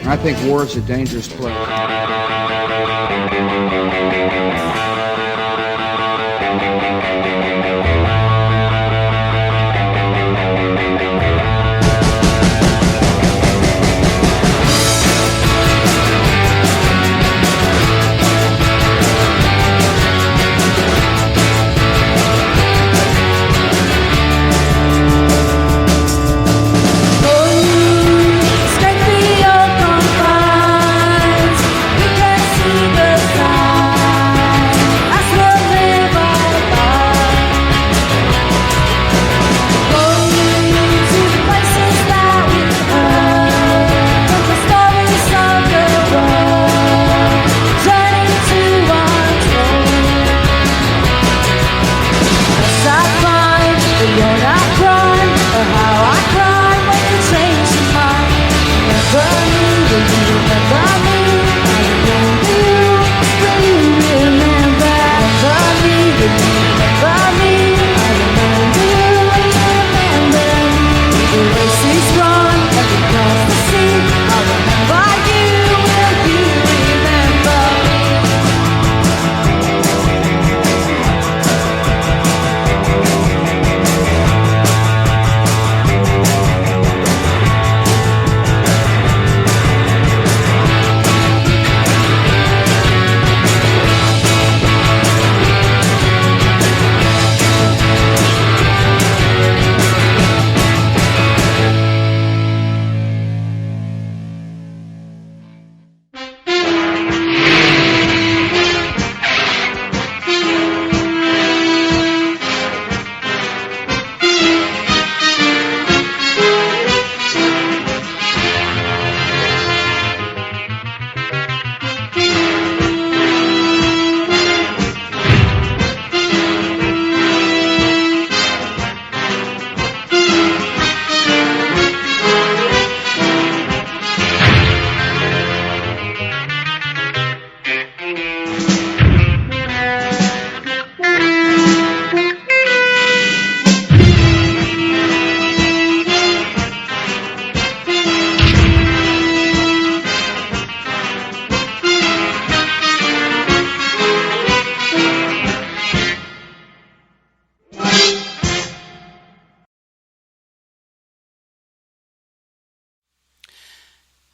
I think war is a dangerous place.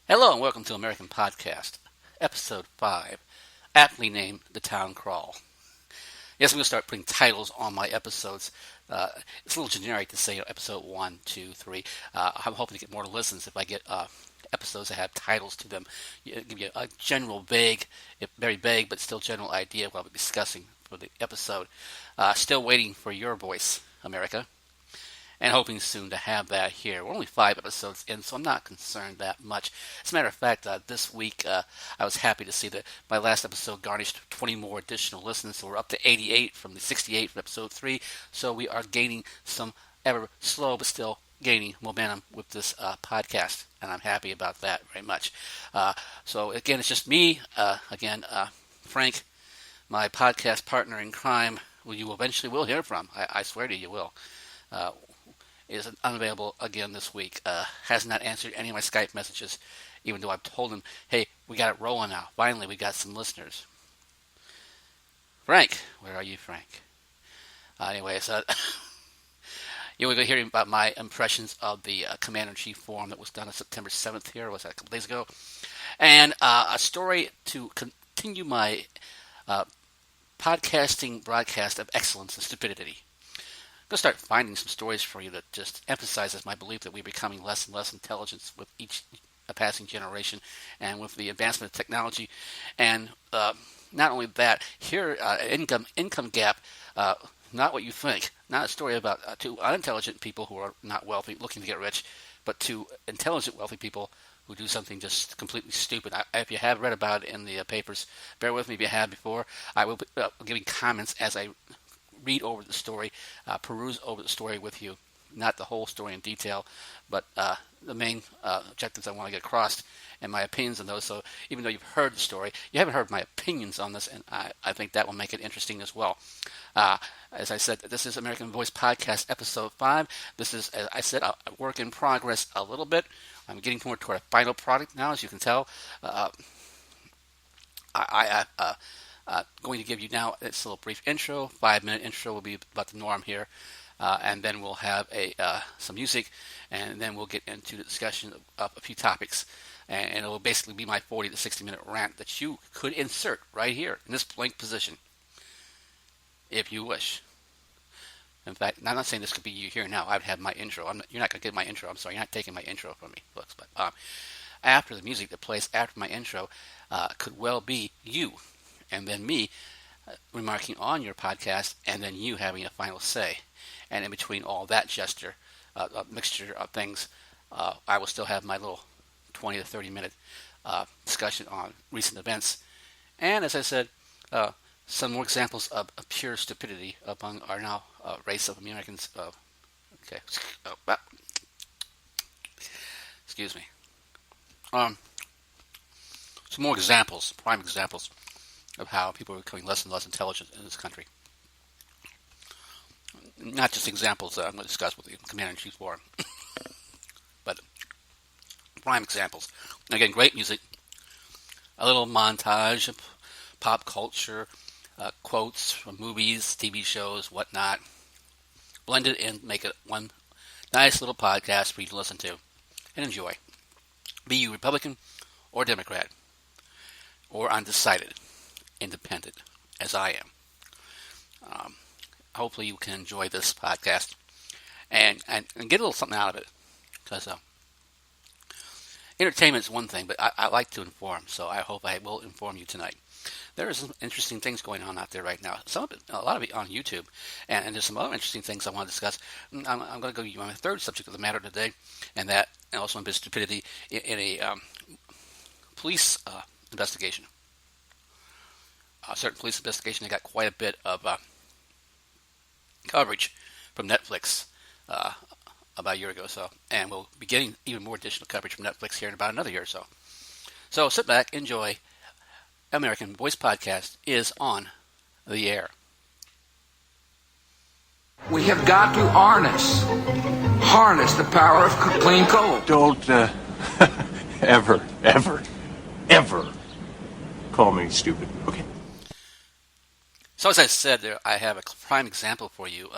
Hello and welcome to American Podcast, Episode 5, aptly named The Town Crawl. Yes, I'm going to start putting titles on my episodes. It's a little generic to say Episode 1, 2, 3. I'm hoping to get more listens if I get episodes that have titles to them. Give you a general vague, very vague, but still general idea of what I'll be discussing for the episode. Still waiting for your voice, America. And hoping soon to have that here. We're only 5 episodes in, so I'm not concerned that much. As a matter of fact, this week I was happy to see that my last episode garnished 20 more additional listens, so we're up to 88 from the 68 from episode 3. So we are gaining some ever slow but still gaining momentum with this podcast, and I'm happy about that very much. So again, it's just me, Frank, my podcast partner in crime, who you eventually will hear from. I swear to you, will. Is unavailable again this week. Has not answered any of my Skype messages, even though I've told him, hey, we got it rolling now. Finally, we got some listeners. Frank, where are you, Frank? Anyways, we're going to hear about my impressions of the Commander-in-Chief Forum that was done on September 7th here, was that a couple days ago? And a story to continue my podcasting broadcast of excellence and stupidity. I'm going to start finding some stories for you that just emphasizes my belief that we're becoming less and less intelligent with each passing generation and with the advancement of technology. And not only that, here, income gap, not what you think. Not a story about two unintelligent people who are not wealthy looking to get rich, but two intelligent wealthy people who do something just completely stupid. If you have read about it in the papers, bear with me if you have before. I will be giving comments as I read over the story, peruse over the story with you. not the whole story in detail, but the main objectives I want to get across and my opinions on those. So even though you've heard the story, you haven't heard my opinions on this, and I think that will make it interesting as well. As I said, this is American Voice Podcast, Episode 5. This is, as I said, a work in progress a little bit. I'm getting more toward a final product now, as you can tell. Going to give you now this little brief intro. 5-minute intro will be about the norm here. And then we'll have some music, and then we'll get into the discussion of a few topics. And it will basically be my 40 to 60-minute rant that you could insert right here in this blank position, if you wish. In fact, I'm not saying this could be you here now. I'd have my intro. You're not going to get my intro. I'm sorry, you're not taking my intro from me, folks. But after the music that plays after my intro could well be you, and then me remarking on your podcast, and then you having a final say. And in between all that gesture, a mixture of things, I will still have my little 20 to 30-minute discussion on recent events. And as I said, some more examples of pure stupidity among our now race of Americans. Excuse me. Some more examples, prime examples, of how people are becoming less and less intelligent in this country. Not just examples that I'm going to discuss with the Commander-in-Chief Forum, but prime examples. Again, great music, a little montage of pop culture, quotes from movies, TV shows, whatnot, blend it in, make it one nice little podcast for you to listen to and enjoy. Be you Republican or Democrat, or undecided, independent, as I am. Hopefully you can enjoy this podcast and get a little something out of it, because entertainment is one thing, but I like to inform, so I hope I will inform you tonight. There are some interesting things going on out there right now. Some of it, a lot of it on YouTube, and there's some other interesting things I want to discuss. I'm going to go to my third subject of the matter today, and also in stupidity in a police investigation. A certain police investigation, they got quite a bit of coverage from Netflix about a year ago or so, and we'll be getting even more additional coverage from Netflix here in about another year or so. So sit back, enjoy. American Voice Podcast is on the air. We have got to harness the power of clean coal. Don't ever call me stupid, okay? So as I said, I have a prime example for you.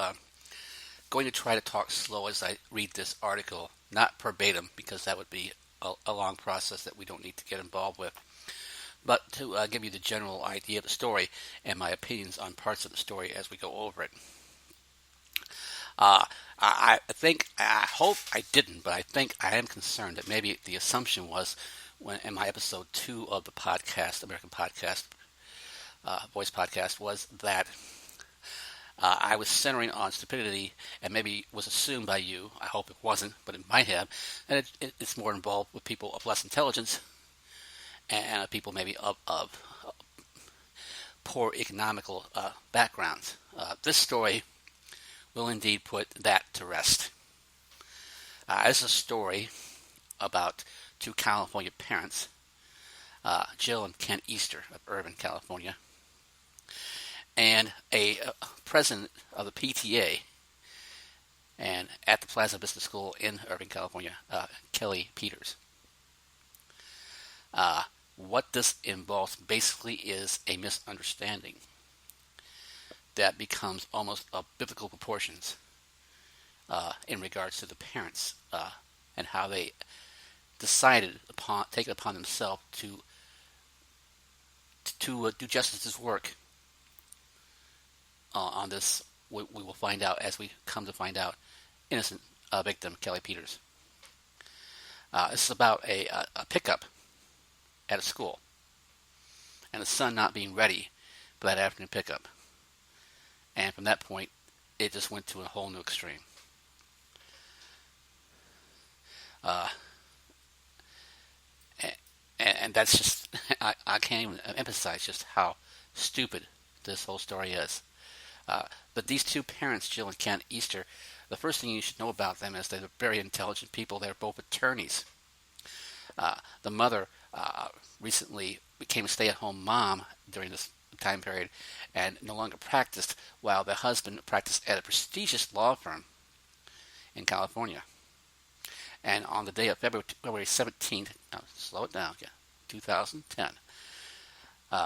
Going to try to talk slow as I read this article, not verbatim, because that would be a long process that we don't need to get involved with, but to give you the general idea of the story and my opinions on parts of the story as we go over it. I hope I didn't, but I think I am concerned that maybe the assumption was when in my episode 2 of the podcast, American Podcast, Voice Podcast, was that I was centering on stupidity, and maybe was assumed by you, I hope it wasn't, but it might have, and it's more involved with people of less intelligence and people maybe of poor economical backgrounds. This story will indeed put that to rest. This is a story about two California parents, Jill and Ken Easter of Irvine, California, and a president of the PTA and at the Plaza Business School in Irvine, California, Kelly Peters. What this involves basically is a misunderstanding that becomes almost of biblical proportions in regards to the parents and how they decided upon, take it upon themselves to do justice's work on this. We will find out, as we come to find out, innocent victim, Kelly Peters. This is about a pickup at a school and the son not being ready for that afternoon pickup. And from that point, it just went to a whole new extreme. And that's just, I can't even emphasize just how stupid this whole story is. But these two parents, Jill and Ken Easter, The first thing you should know about them is they're very intelligent people. They're both attorneys. The mother recently became a stay-at-home mom during this time period and no longer practiced, while the husband practiced at a prestigious law firm in California. And on the day of February 17th, slow it down, 2010,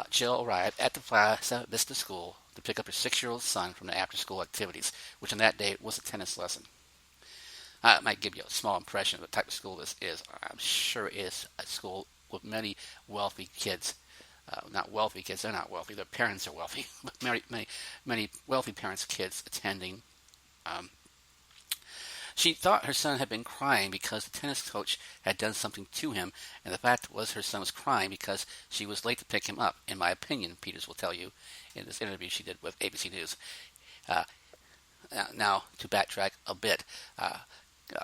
Jill arrived at the Plaza Vista School to pick up her 6-year-old son from the after-school activities, which on that day was a tennis lesson. It might give you a small impression of the type of school this is. I'm sure it is a school with many wealthy kids. Not wealthy kids, they're not wealthy, their parents are wealthy, but many wealthy parents' kids attending. She thought her son had been crying because the tennis coach had done something to him, and the fact was her son was crying because she was late to pick him up, in my opinion, Peters will tell you in this interview she did with ABC News. Now, to backtrack a bit,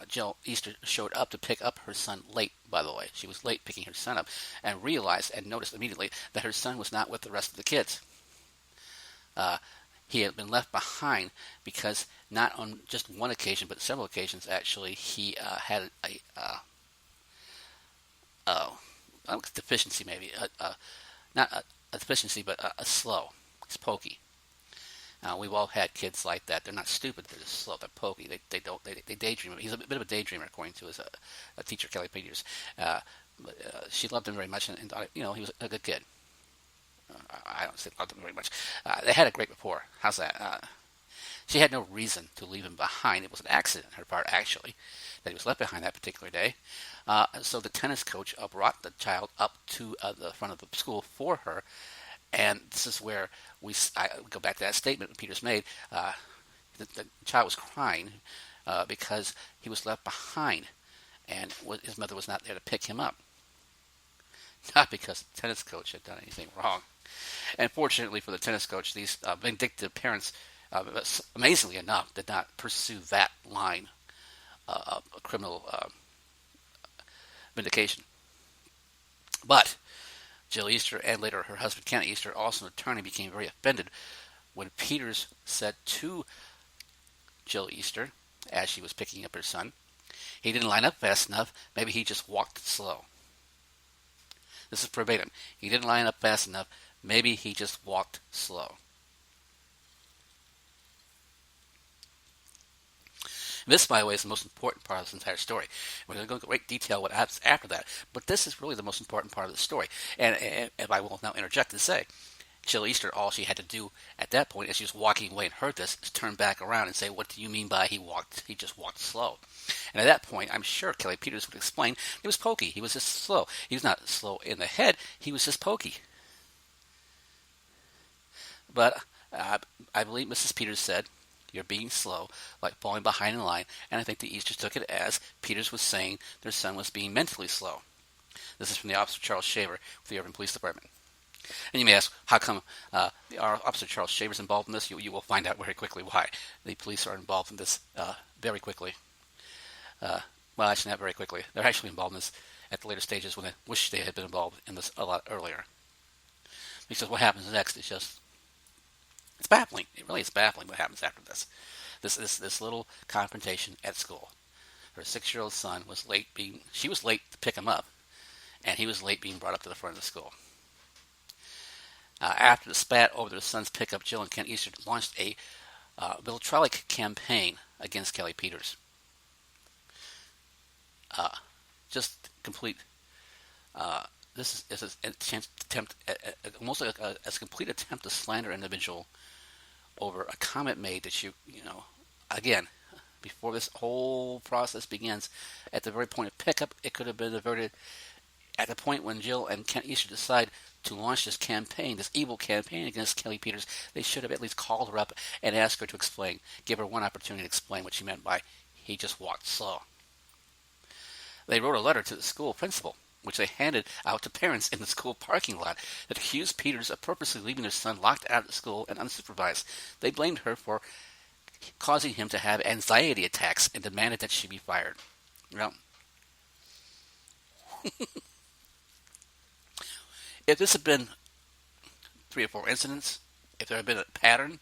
Jill Easter showed up to pick up her son late, by the way. She was late picking her son up and realized and noticed immediately that her son was not with the rest of the kids. He had been left behind because not on just one occasion, but several occasions, actually, he had a deficiency, maybe. Not a deficiency, but a slow. He's pokey. We've all had kids like that. They're not stupid. They're just slow. They're pokey. They daydream. He's a bit of a daydreamer, according to his teacher, Kelly Peters. She loved him very much and thought, he was a good kid. I don't say loved him very much. They had a great rapport. How's that? She had no reason to leave him behind. It was an accident on her part, actually, that he was left behind that particular day. So the tennis coach brought the child up to the front of the school for her. And this is where I go back to that statement that Peters made. The child was crying because he was left behind, and his mother was not there to pick him up. Not because the tennis coach had done anything wrong. And fortunately for the tennis coach, these vindictive parents, amazingly enough, did not pursue that line of criminal vindication. But Jill Easter and later her husband Ken Easter, also an attorney, became very offended when Peters said to Jill Easter, as she was picking up her son, he didn't line up fast enough, maybe he just walked slow. This is verbatim. He didn't line up fast enough, maybe he just walked slow. This, by the way, is the most important part of this entire story. We're going to go into great detail what happens after that, but this is really the most important part of the story. And if I will now interject and say, Jill Easter, all she had to do at that point, as she was walking away and heard this, is turn back around and say, "What do you mean by he just walked slow?" And at that point, I'm sure Kelly Peters would explain, he was pokey. He was just slow. He was not slow in the head. He was just pokey. But I believe Mrs. Peters said, "You're being slow, like falling behind in line," and I think the Easters took it as Peters was saying their son was being mentally slow. This is from the Officer Charles Shaver with the Irvine Police Department. And you may ask, how come our Officer Charles Shaver is involved in this? You will find out very quickly why. The police are involved in this very quickly. Well, actually not very quickly. They're actually involved in this at the later stages when they wish they had been involved in this a lot earlier. Because what happens next is just, it's baffling. It really is baffling what happens after this. This little confrontation at school. Her 6-year-old son was late she was late to pick him up, and he was late being brought up to the front of the school. After the spat over their son's pickup, Jill and Ken Easter launched a vitriolic campaign against Kelly Peters. Just complete. This is an attempt, almost like a complete attempt to slander an individual over a comment made that again, before this whole process begins, at the very point of pickup, it could have been averted. At the point when Jill and Ken Easter decide to launch this campaign, this evil campaign against Kelly Peters, they should have at least called her up and asked her to explain, give her one opportunity to explain what she meant by he just walked slow. They wrote a letter to the school principal, which they handed out to parents in the school parking lot, that accused Peters of purposely leaving their son locked out of the school and unsupervised. They blamed her for causing him to have anxiety attacks and demanded that she be fired. Well, if this had been 3 or 4 incidents, if there had been a pattern,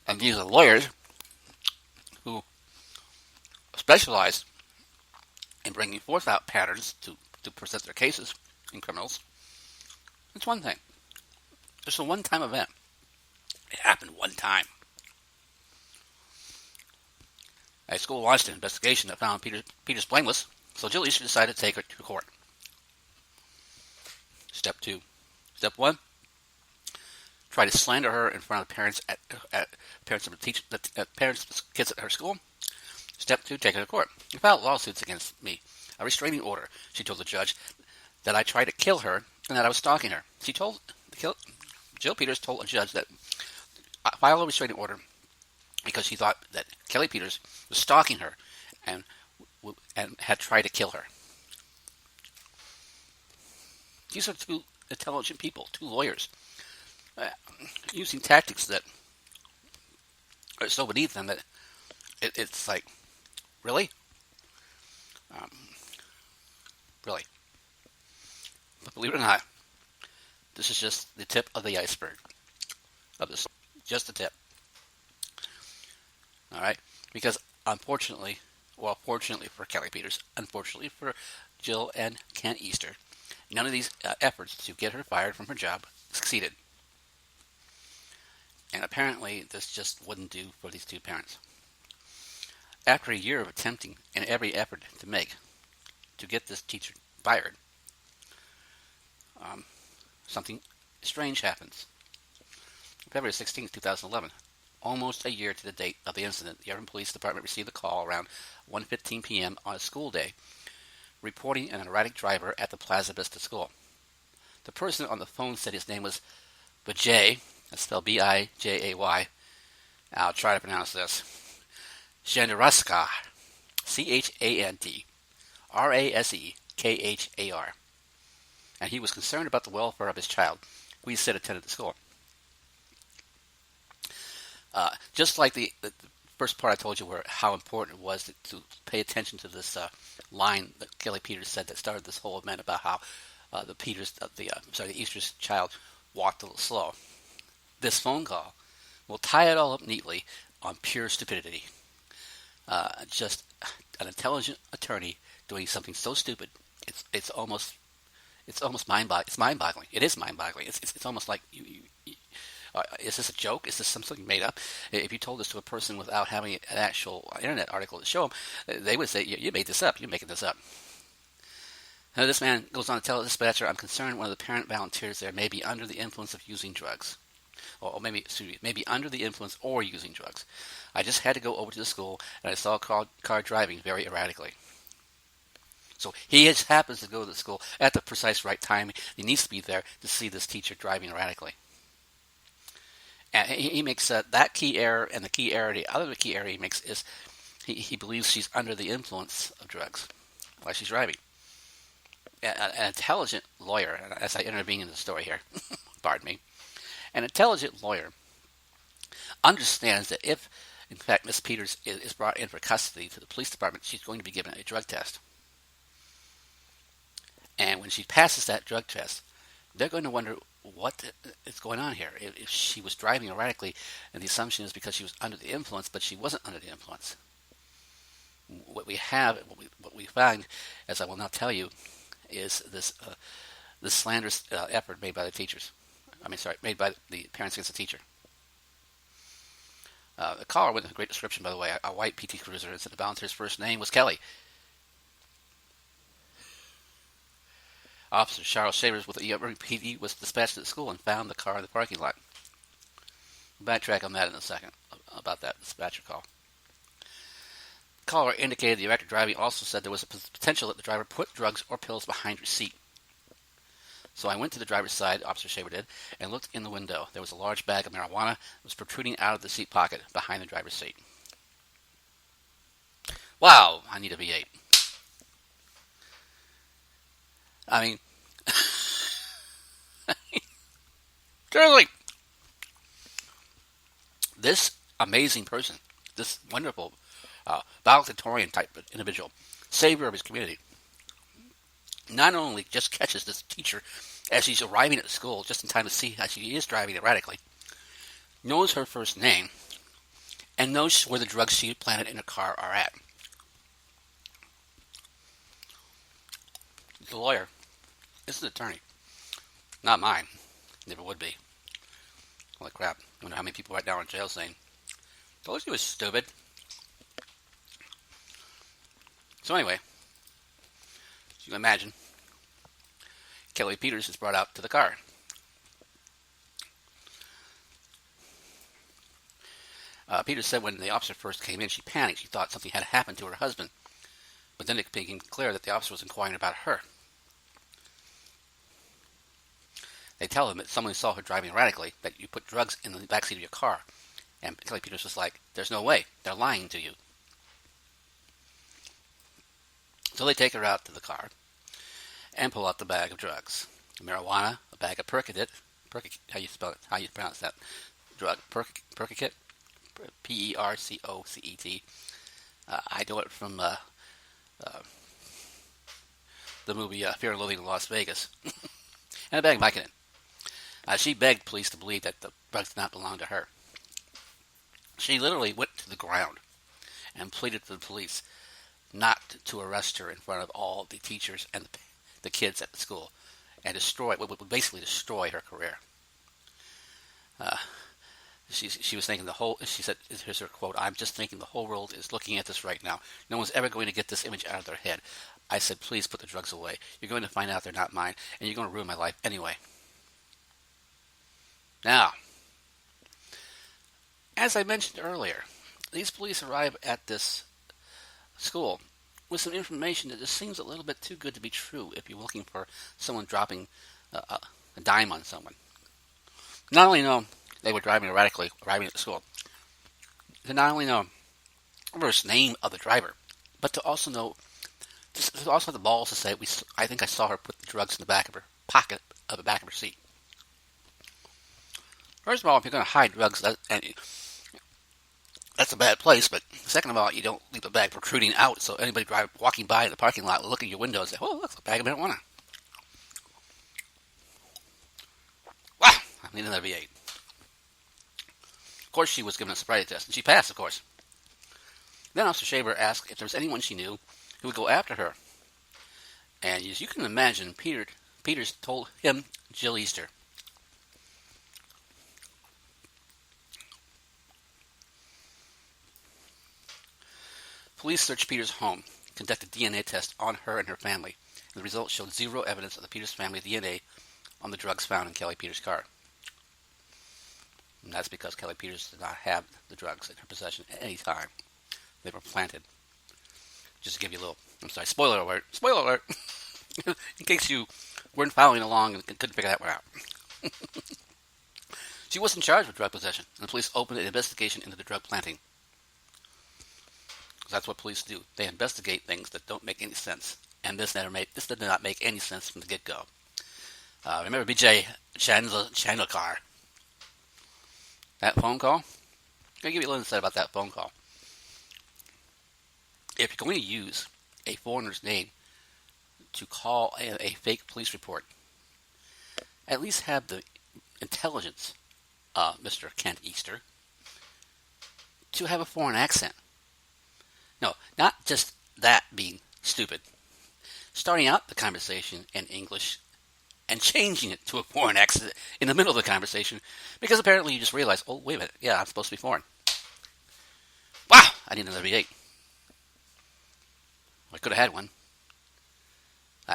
and these are lawyers who specialize in bringing forth out patterns to present their cases in criminals, it's one thing. It's a one-time event. It happened one time. A school launched an investigation that found Peters blameless, so Jill Easter decided to take her to court. Step 2. Step 1. Try to slander her in front of parents parents of the kids at her school. Step 2. Take her to court. She filed lawsuits against me. A restraining order. She told the judge that I tried to kill her and that I was stalking her. Jill Peters told a judge that I filed a restraining order because she thought that Kelly Peters was stalking her and had tried to kill her. These are two intelligent people, two lawyers, using tactics that are so beneath them that it's like, really? Really? But believe it or not, this is just the tip of the iceberg of this. Just the tip. All right? Because unfortunately, well, fortunately for Kelly Peters, unfortunately for Jill and Ken Easter, none of these efforts to get her fired from her job succeeded. And apparently, this just wouldn't do for these two parents. After a year of attempting and every effort to make to get this teacher fired, something strange happens. February 16, 2011, almost a year to the date of the incident, the Irvine Police Department received a call around 1:15 p.m. on a school day reporting an erratic driver at the Plaza Vista School. The person on the phone said his name was Vijay, that's spelled B-I-J-A-Y. I'll try to pronounce this. Chandrasekhar, Chandrasekhar. And he was concerned about the welfare of his child, who he said attended the school. Just like the first part I told you, where how important it was to pay attention to this line that Kelly Peters said that started this whole event about how the Easter's child walked a little slow. This phone call will tie it all up neatly on pure stupidity. Just an intelligent attorney doing something so stupid. It's almost mind-boggling. It's mind-boggling. It is mind-boggling. It's almost like is this a joke? Is this something made up? If you told this to a person without having an actual internet article to show them, they would say, you made this up. You're making this up. Now, this man goes on to tell the dispatcher, I'm concerned one of the parent volunteers there may be under the influence of using drugs. Or maybe under the influence or using drugs. I just had to go over to the school, and I saw a car driving very erratically. So he just happens to go to the school at the precise right time. He needs to be there to see this teacher driving erratically. And he makes that key error, and the key error he makes is he believes she's under the influence of drugs while she's driving. An intelligent lawyer, and as I intervene in the story here, pardon me, an intelligent lawyer understands that if, in fact, Miss Peters is brought in for custody to the police department, she's going to be given a drug test. And when she passes that drug test, they're going to wonder what is going on here. If she was driving erratically, and the assumption is because she was under the influence, but she wasn't under the influence. What we find, as I will now tell you, is this slanderous effort made by the teachers. Made by the parents against the teacher. The caller with a great description, by the way, a white PT Cruiser, and said the volunteer's first name was Kelly. Officer Charles Shavers with the Irvine PD was dispatched to the school and found the car in the parking lot. We'll backtrack on that in a second, about that dispatcher call. The caller indicated the erratic driving also said there was a potential that the driver put drugs or pills behind her seat. So I went to the driver's side, Officer Shaver did, and looked in the window. There was a large bag of marijuana that was protruding out of the seat pocket behind the driver's seat. Wow, I need a V8. I mean, seriously, this amazing person, this wonderful valedictorian type of individual, savior of his community, not only just catches this teacher as she's arriving at the school just in time to see how she is driving erratically, knows her first name, and knows where the drugs she planted in her car are at. the lawyer. This is an attorney. Not mine. Never would be. Holy crap. I wonder how many people right now are in jail saying, told you it was stupid. So anyway, as you can imagine, Kelly Peters is brought out to the car. Peters said when the officer first came in, she panicked. She thought something had happened to her husband. But then it became clear that the officer was inquiring about her. They tell him that someone saw her driving erratically, that you put drugs in the backseat of your car. And Kelly Peters was like, there's no way. They're lying to you. So they take her out to the car and pull out the bag of drugs. Marijuana, a bag of Percocet. How you spell it? How you pronounce that drug? Percocet? Percocet. I know it from the movie Fear and Loathing in Las Vegas. And a bag of Vicodin. She begged police to believe that the drugs did not belong to her. She literally went to the ground and pleaded to the police not to arrest her in front of all the teachers and the kids at the school and would basically destroy her career. She was thinking she said, here's her quote, "I'm just thinking the whole world is looking at this right now. No one's ever going to get this image out of their head. I said, please put the drugs away. You're going to find out they're not mine, and you're going to ruin my life anyway." Now, as I mentioned earlier, these police arrive at this school with some information that just seems a little bit too good to be true if you're looking for someone dropping a dime on someone. Not only know they were driving erratically, arriving at the school, to not only know the first name of the driver, but to also know, to also have the balls to say, I think I saw her put the drugs in the back of her pocket of the back of her seat. First of all, if you're going to hide drugs, that's a bad place, but second of all, you don't leave the bag protruding out so anybody walking by in the parking lot will look at your window and say, "Oh, look, a bag of marijuana." Wow, I need another V8. Of course, she was given a sobriety test, and she passed, of course. Then Officer Shaver asked if there was anyone she knew who would go after her. And as you can imagine, Peters told him Jill Easter. Police searched Peters' home, conducted DNA tests on her and her family, and the results showed zero evidence of the Peters family DNA on the drugs found in Kelly Peters' car. And that's because Kelly Peters did not have the drugs in her possession at any time. They were planted. Just to give you a little, spoiler alert. Spoiler alert! In case you weren't following along and couldn't figure that one out. She wasn't charged with drug possession, and the police opened an investigation into the drug planting. That's what police do. They investigate things that don't make any sense. And this did not make any sense from the get-go. Remember BJ Chandler? That phone call? I'm going to give you a little insight about that phone call. If you're going to use a foreigner's name to call a fake police report, at least have the intelligence, Mr. Kent Easter, to have a foreign accent. No, not just that being stupid. Starting out the conversation in English and changing it to a foreign accent in the middle of the conversation because apparently you just realize, oh, wait a minute, yeah, I'm supposed to be foreign. Wow, I need another V8. I could have had one.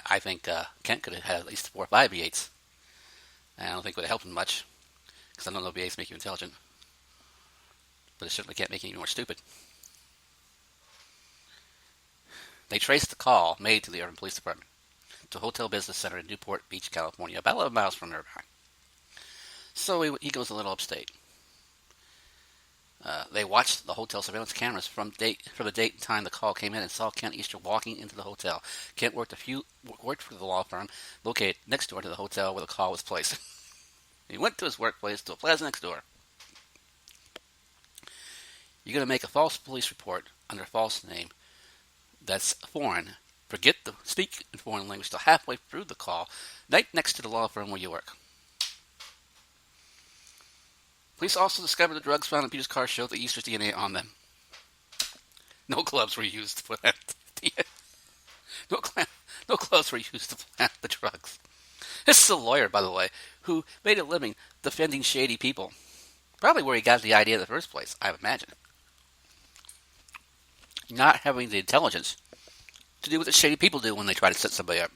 I think Kent could have had at least 4 or 5 V8s. I don't think it would have helped him much because I don't know V8s make you intelligent. But it certainly can't make you any more stupid. They traced the call made to the Irvine Police Department to a hotel business center in Newport Beach, California, about 11 miles from Irvine. So he goes a little upstate. They watched the hotel surveillance cameras from the date and time the call came in and saw Kent Easter walking into the hotel. Kent worked for the law firm located next door to the hotel where the call was placed. He went to his workplace to a plaza next door. You're going to make a false police report under a false name that's foreign. Forget to speak in foreign language till halfway through the call, right next to the law firm where you work. Police also discovered the drugs found in Peter's car showed the Easter's DNA on them. No gloves were used for that. No No clothes were used to plant the drugs. This is a lawyer, by the way, who made a living defending shady people. Probably where he got the idea in the first place, I imagine. Not having the intelligence to do what the shady people do when they try to set somebody up.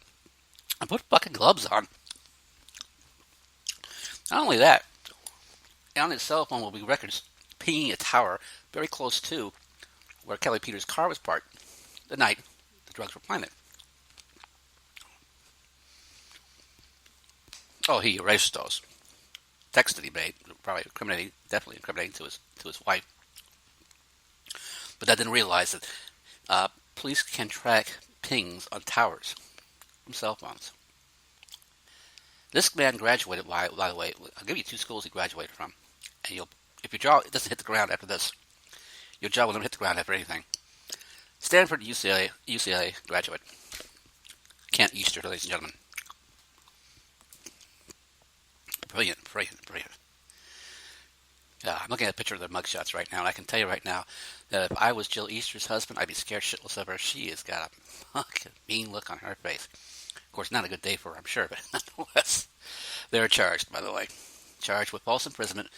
And put fucking gloves on. Not only that, on his cell phone will be records pinging a tower very close to where Kelly Peters' car was parked the night the drugs were planted. Oh, he erased those texts that he made, probably definitely incriminating to his wife. But I didn't realize that police can track pings on towers from cell phones. This man graduated, by the way, I'll give you 2 schools he graduated from. And if your jaw doesn't hit the ground after this, your jaw will never hit the ground after anything. Stanford, UCLA graduate. Kent Easter, ladies and gentlemen. Brilliant. I'm looking at a picture of their mugshots right now, and I can tell you right now that if I was Jill Easter's husband, I'd be scared shitless of her. She has got a fucking mean look on her face. Of course, not a good day for her, I'm sure, but nonetheless. They're charged, by the way. Charged with false imprisonment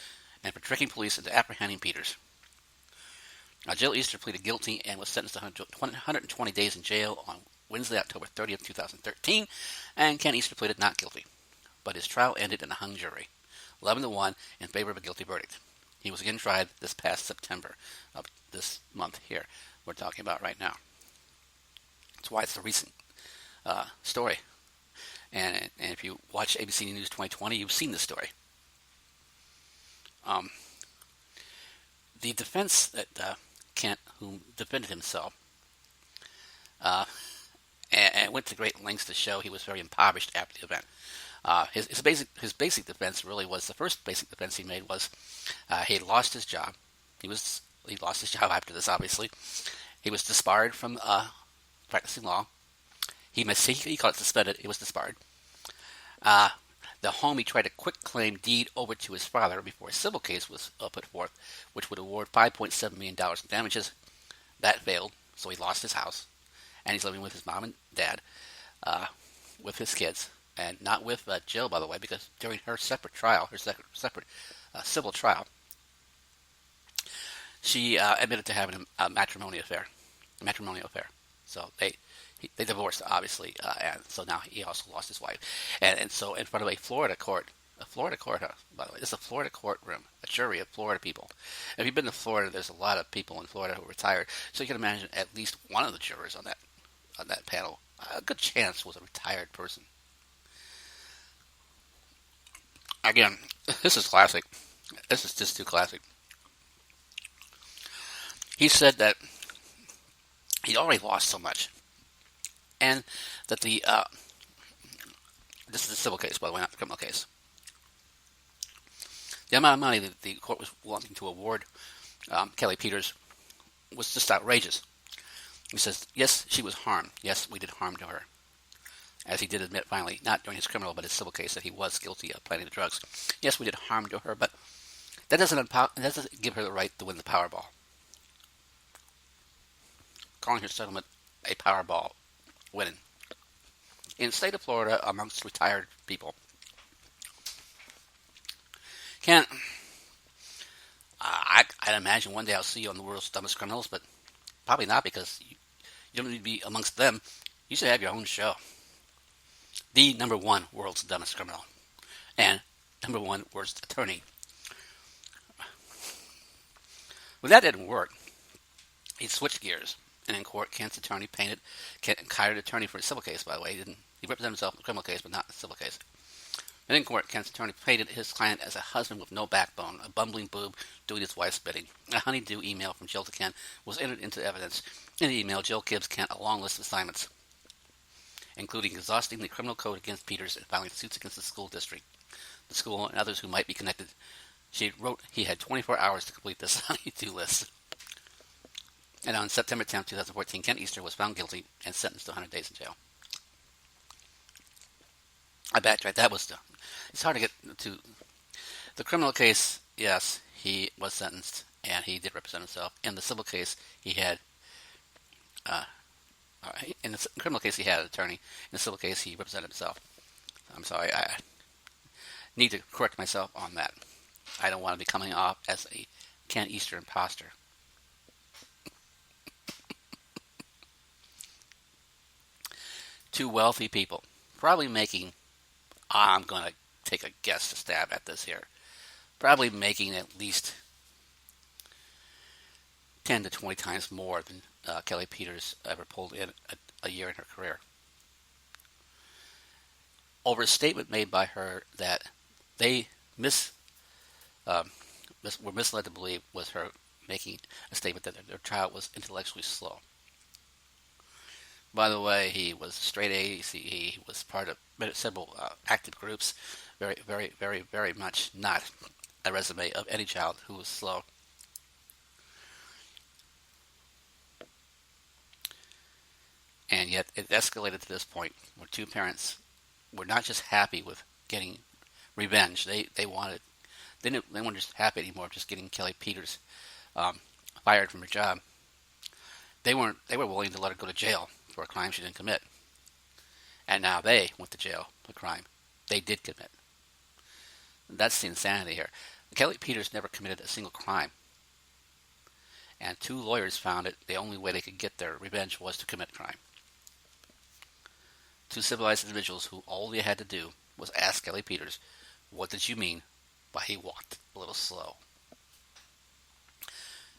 and for tricking police into apprehending Peters. Now, Jill Easter pleaded guilty and was sentenced to 120 days in jail on Wednesday, October 30th, 2013, and Ken Easter pleaded not guilty. But his trial ended in a hung jury, 11-1 in favor of a guilty verdict. He was again tried this past September of this month here we're talking about right now. That's why it's a recent story. And if you watch ABC News 2020, you've seen this story. The defense that Kent, who defended himself, and went to great lengths to show he was very impoverished after the event. His basic defense really was, the first basic defense he made was he had lost his job. He lost his job after this, obviously. He was disbarred from practicing law. He called it suspended. He was disbarred. The home he tried to quitclaim deed over to his father before a civil case was put forth, which would award $5.7 million in damages. That failed, so he lost his house. And he's living with his mom and dad, with his kids. And not with Jill, by the way, because during her separate trial, separate civil trial, she admitted to having a matrimonial affair. So they divorced, obviously, and so now he also lost his wife. And so in front of a Florida court, by the way, this is a Florida courtroom, a jury of Florida people. If you've been to Florida, there's a lot of people in Florida who are retired, so you can imagine at least one of the jurors on that panel, a good chance, was a retired person. Again, this is classic. This is just too classic. He said that he'd already lost so much, and that this is a civil case, by the way, not a criminal case. The amount of money that the court was wanting to award Kelly Peters was just outrageous. He says, yes, she was harmed. Yes, we did harm to her. As he did admit finally, not during his criminal but his civil case, that he was guilty of planting the drugs. Yes, we did harm to her, but that doesn't give her the right to win the Powerball. Calling her settlement a Powerball winning. In the state of Florida, amongst retired people. Kent, I'd imagine one day I'll see you on the world's dumbest criminals, but probably not, because you don't need to be amongst them. You should have your own show. The number 1 world's dumbest criminal. And number 1 worst attorney. When that didn't work, he switched gears. And in court, Kent's attorney hired an attorney for a civil case, by the way. He represented himself in a criminal case, but not in a civil case. And in court, Kent's attorney painted his client as a husband with no backbone, a bumbling boob doing his wife's bidding. A honeydew email from Jill to Kent was entered into evidence. In the email, Jill gives Kent a long list of assignments, including exhausting the criminal code against Peters and filing suits against the school district, the school, and others who might be connected. She wrote he had 24 hours to complete this honeydew list. And on September 10, 2014, Kent Easter was found guilty and sentenced to 100 days in jail. I backtrack. It's hard to get to the criminal case. Yes, he was sentenced, and he did represent himself. In the civil case, he had a In the criminal case, he had an attorney. In the civil case, he represented himself. I'm sorry. I need to correct myself on that. I don't want to be coming off as a Ken Easter imposter. Two wealthy people, probably making, I'm going to take a guess to stab at this here, probably making at least 10 to 20 times more than Kelly Peters ever pulled in a year in her career. Over a statement made by her that they were misled to believe was her making a statement that their child was intellectually slow. By the way, he was straight A's. He was part of several active groups. Very, very, very, very much not a resume of any child who was slow. And yet it escalated to this point where two parents were not just happy with getting revenge. They weren't just happy anymore just getting Kelly Peters fired from her job. They were willing to let her go to jail for a crime she didn't commit. And now they went to jail for a crime they did commit. That's the insanity here. Kelly Peters never committed a single crime. And two lawyers found it the only way they could get their revenge was to commit crime. Two civilized individuals who all they had to do was ask Kelly Peters, what did you mean by he walked a little slow?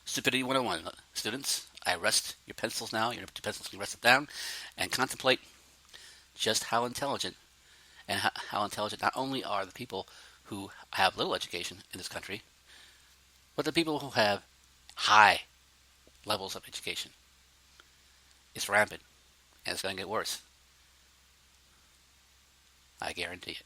Stupidity 101. Students, I rest your pencils now. Your pencils can rest it down and contemplate just how intelligent and how intelligent not only are the people who have little education in this country, but the people who have high levels of education. It's rampant, and it's going to get worse. I guarantee it.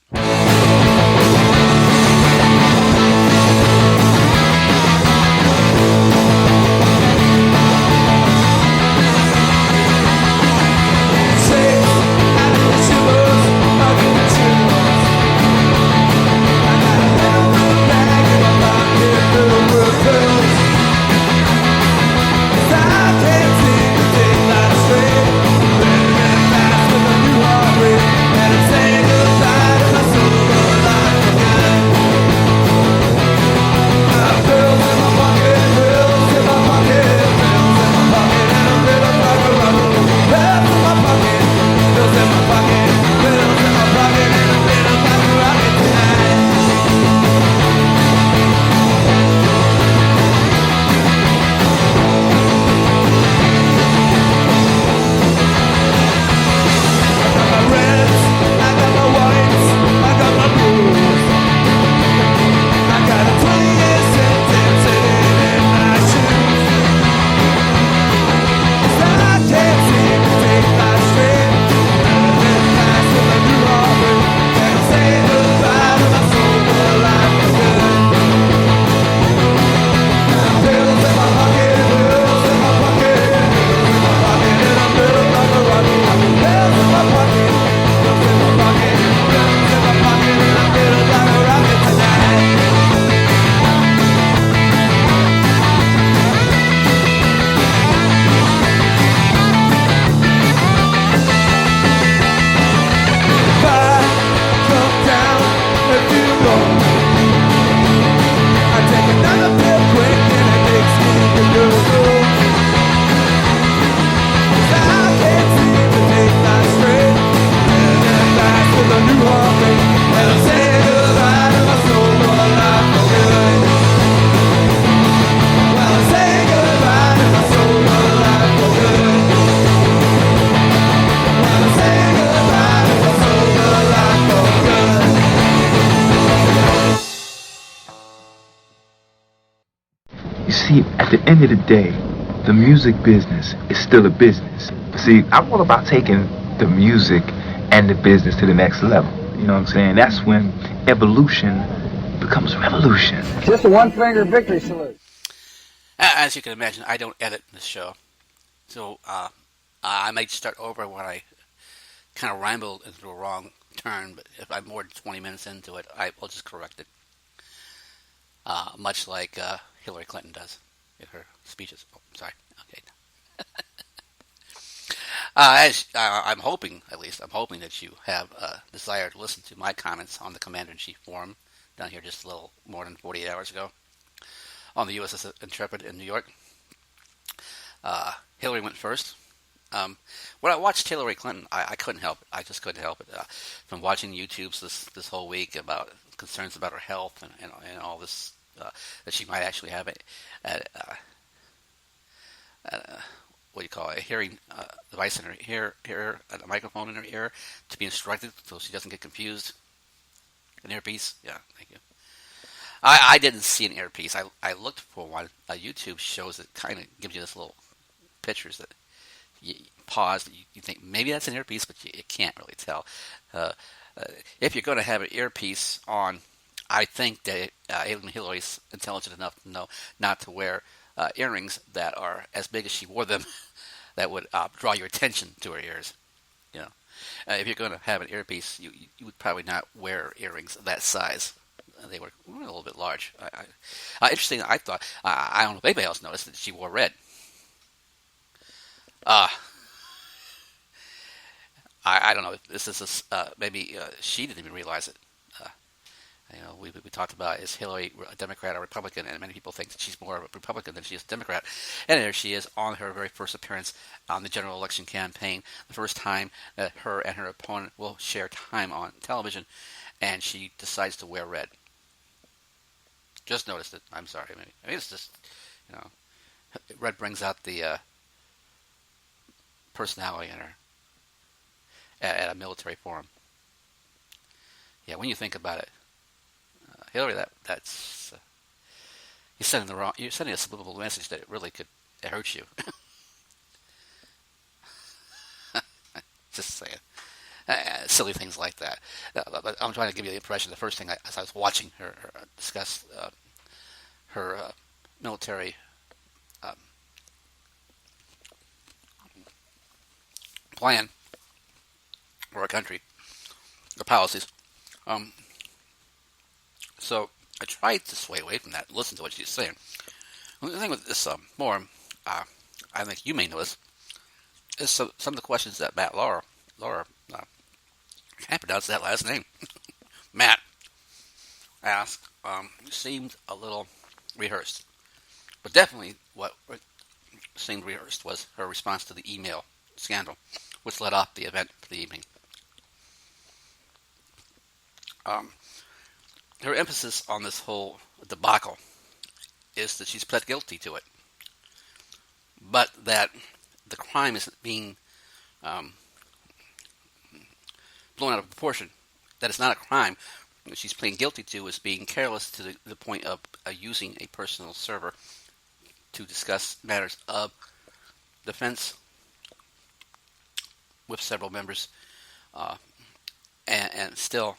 See, at the end of the day, the music business is still a business. See, I'm all about taking the music and the business to the next level. You know what I'm saying? That's when evolution becomes revolution. Just a one-finger victory salute. As you can imagine, I don't edit this show. So I might start over when I kind of rambled into a wrong turn, but if I'm more than 20 minutes into it, I will just correct it. Much like Hillary Clinton does in her speeches. Oh, sorry. Okay. I'm hoping, at least, I'm hoping that you have a desire to listen to my comments on the Commander-in-Chief forum down here just a little more than 48 hours ago on the USS Intrepid in New York. Hillary went first. When I watched Hillary Clinton, I couldn't help it. I just couldn't help it. From watching YouTube's this whole week about concerns about her health and all this, that she might actually have what do you call it, a hearing device in her ear, a microphone in her ear to be instructed so she doesn't get confused. An earpiece? Yeah, thank you. I didn't see an earpiece. I looked for one. YouTube shows it, kind of gives you this little pictures that you pause. You think maybe that's an earpiece, but you can't really tell. If you're going to have an earpiece on, I think that Aileen Hillary's intelligent enough to know not to wear earrings that are as big as she wore them, that would draw your attention to her ears. You know, if you're going to have an earpiece, you would probably not wear earrings that size. They were a little bit large. Interesting. I thought I don't know if anybody else noticed that she wore red. I don't know if this is maybe she didn't even realize it. We talked about, is Hillary a Democrat or Republican, and many people think that she's more of a Republican than she is a Democrat. And there she is on her very first appearance on the general election campaign, the first time that her and her opponent will share time on television, and she decides to wear red. Just noticed it. I'm sorry. Maybe it's just, red brings out the personality in her at a military forum. Yeah, when you think about it, Hillary, that's you're sending a subliminal message that it really could hurt you. Just saying, silly things like that. But I'm trying to give you the impression. The first thing as I was watching her discuss her military plan for our country, the policies. So I tried to sway away from that, listen to what she's saying. The thing with this forum, I think you may know this, is some of the questions that Laura, I can't pronounce that last name, Matt, asked seemed a little rehearsed. But definitely what seemed rehearsed was her response to the email scandal, which led off the event for the evening. Her emphasis on this whole debacle is that she's pled guilty to it, but that the crime isn't being blown out of proportion, that it's not a crime. What she's pleading guilty to is being careless to the point of using a personal server to discuss matters of defense with several members, and still,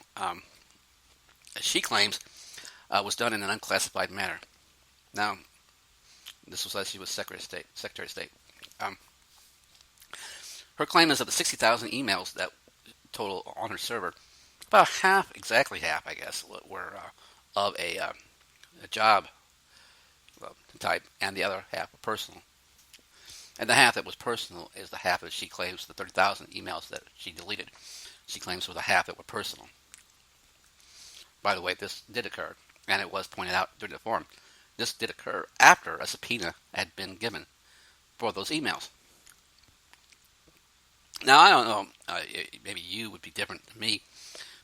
as she claims, was done in an unclassified manner. Now, this was as she was Secretary of State. Her claim is of the 60,000 emails that total on her server, about half, exactly half, I guess, were of a job type, and the other half were personal. And the half that was personal is the half that she claims, the 30,000 emails that she deleted, she claims were the half that were personal. By the way, this did occur, and it was pointed out during the forum. This did occur after a subpoena had been given for those emails. Now, I don't know, maybe you would be different than me,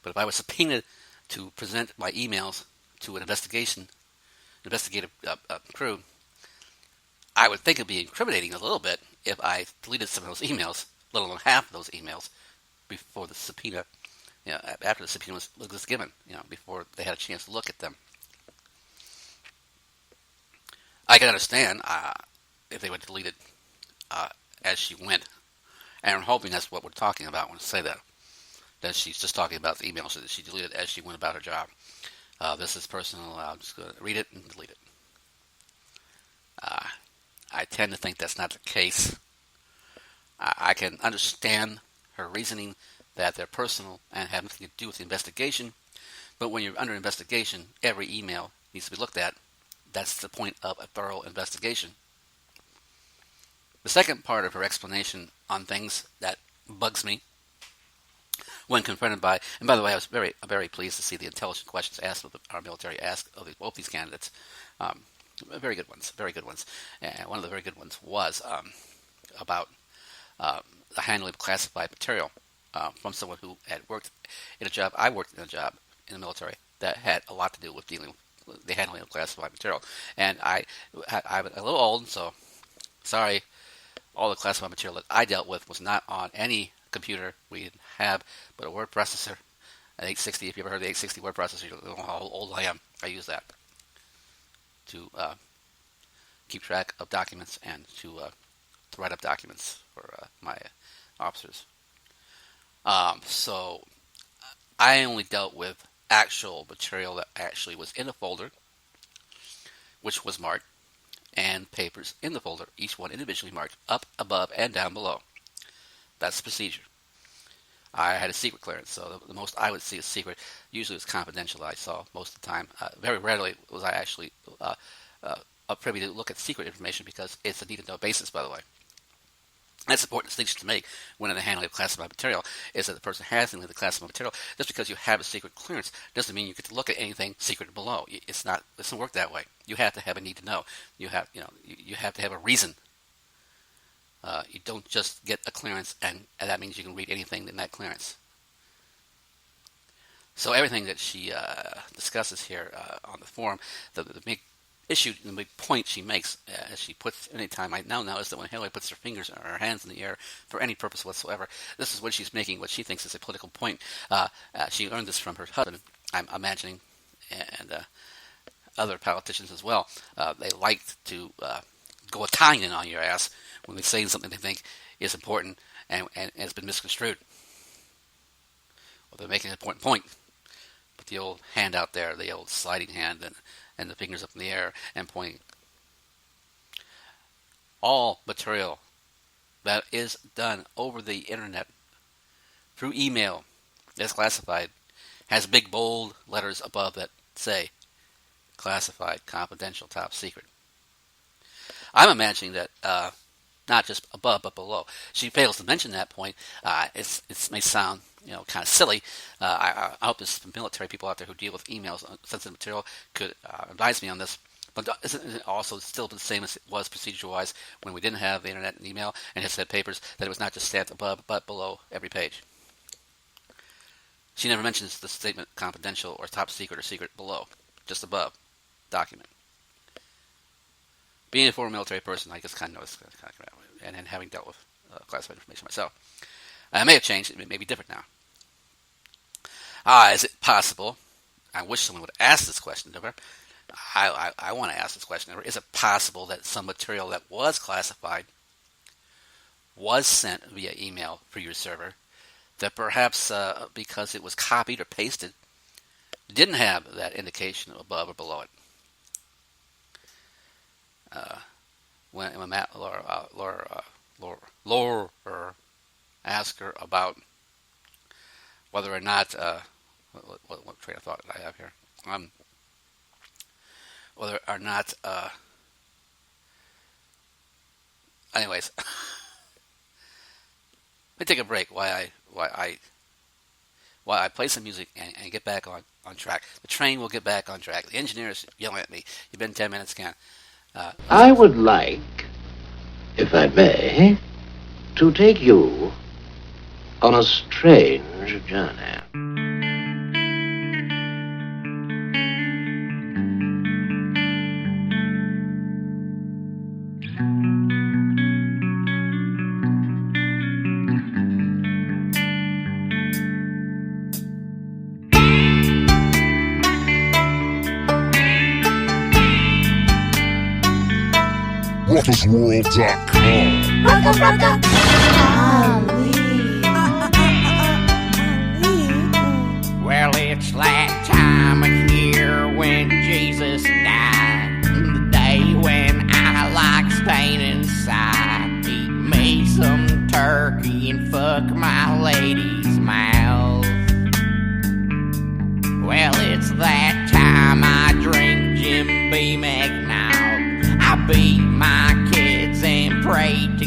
but if I was subpoenaed to present my emails to an investigative crew, I would think it would be incriminating a little bit if I deleted some of those emails, let alone half of those emails, before the subpoena, after the subpoena was given, before they had a chance to look at them. I can understand if they were deleted as she went, and I'm hoping that's what we're talking about when I say that she's just talking about the emails that she deleted as she went about her job. This is personal. I'm just going to read it and delete it. I tend to think that's not the case. I can understand her reasoning that they're personal and have nothing to do with the investigation, but when you're under investigation, every email needs to be looked at. That's the point of a thorough investigation. The second part of her explanation on things that bugs me when confronted by, and by the way, I was very pleased to see the intelligent questions asked of our military asked of both these candidates. Very good ones. And one of the very good ones was about the handling of classified material from someone who had worked in a job. I worked in a job in the military that had a lot to do with dealing with the handling of classified material. And I'm a little old, so sorry, all the classified material that I dealt with was not on any computer we didn't have but a word processor, an 860. If you ever heard of the 860 word processor, you know how old I am. I use that to keep track of documents and to write up documents for my officers. So I only dealt with actual material that actually was in a folder, which was marked, and papers in the folder, each one individually marked, up, above, and down below. That's the procedure. I had a secret clearance, so the most I would see as secret usually was confidential. I saw most of the time. Very rarely was I actually privy to look at secret information because it's a need-to-know basis, by the way. That's an important distinction to make when in the handling of classified material is that the person has handling the classified material. Just because you have a secret clearance doesn't mean you get to look at anything secret below. It doesn't work that way. You have to have a need to know. You have to have a reason. You don't just get a clearance and that means you can read anything in that clearance. So everything that she discusses here on the forum, the big issue and the big point she makes, as she puts anytime I now know, is that when Hillary puts her fingers or her hands in the air for any purpose whatsoever, this is when she's making what she thinks is a political point. She learned this from her husband, I'm imagining, and other politicians as well. They like to go Italian on your ass when they say something they think is important and has been misconstrued. Well, they're making an important point. But the old hand out there, the old sliding hand and the fingers up in the air and pointing. All material that is done over the internet through email that's classified has big bold letters above that say classified, confidential, top secret. I'm imagining that not just above but below. She fails to mention that point. It may sound kind of silly. I hope there's some military people out there who deal with emails, sensitive material, could advise me on this. But isn't it also still the same as it was procedure-wise when we didn't have the internet and email and just had papers, that it was not just stamped above but below every page? She never mentions the statement confidential or top secret or secret below, just above document. Being a former military person, I just kind of know this, and having dealt with classified information myself. It may have changed. It may be different now. Is it possible? I wish someone would ask this question of her. I want to ask this question of her. Is it possible that some material that was classified was sent via email through your server that perhaps because it was copied or pasted didn't have that indication above or below it? When Laura asked her about whether or not what train of thought did I have here? Whether or not anyways, let me take a break while I play some music and get back on track. The train will get back on track. The engineer is yelling at me. You've been 10 minutes, Ken. I would like, if I may, to take you on a strange journey. RuckusWorld.com. Well, it's that time of year when Jesus died. The day when I like staying inside. Eat me some turkey and fuck my lady's mouth. Well, it's that time I drink Jim Beam eggnog. I beat my kids and pray to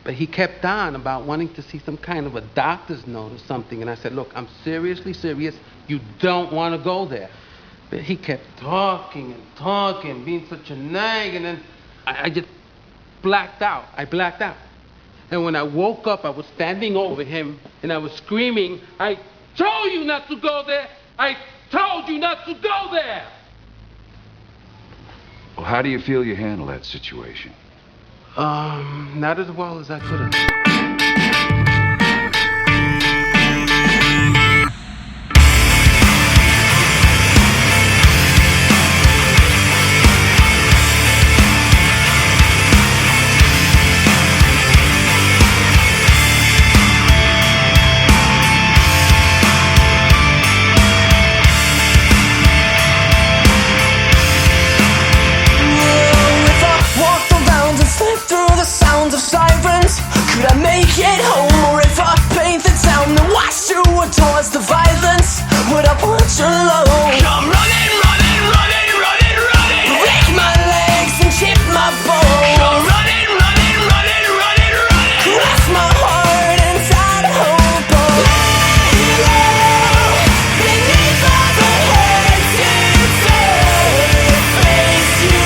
But he kept on about wanting to see some kind of a doctor's note or something. And I said, look, I'm seriously serious. You don't want to go there. But he kept talking and talking, being such a nag. And then I just blacked out. I blacked out. And when I woke up, I was standing over him and I was screaming, I told you not to go there. I told you not to go there. Well, how do you feel you handle that situation? Not as well as I could have. Could I make it home, or if I paint the town and watch you towards the violence, would I want your love? Come running, running, running, running, running, break my legs and chip my bones. Come running, running, running, running, running, cross my heart inside a hope of love. Beneath all the hurts and face you.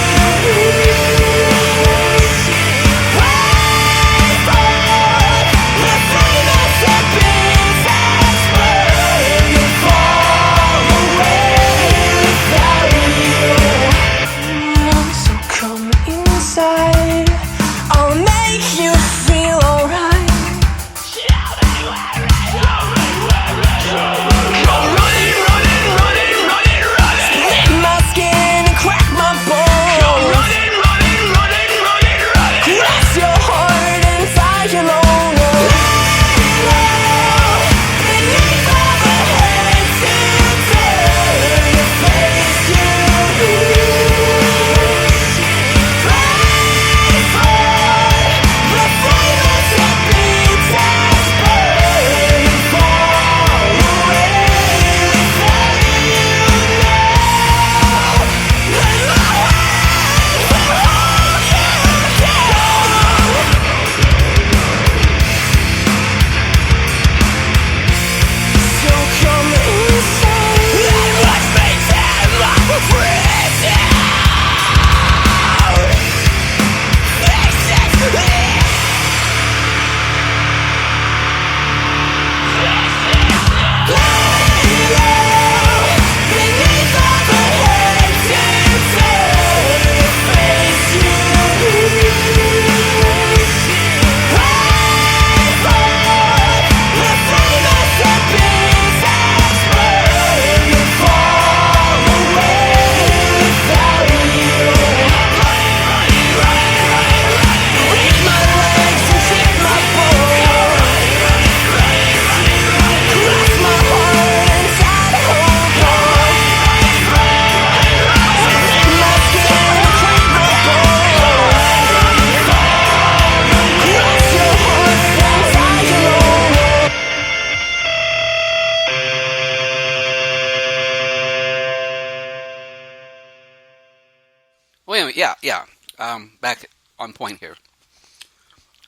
Back on point here.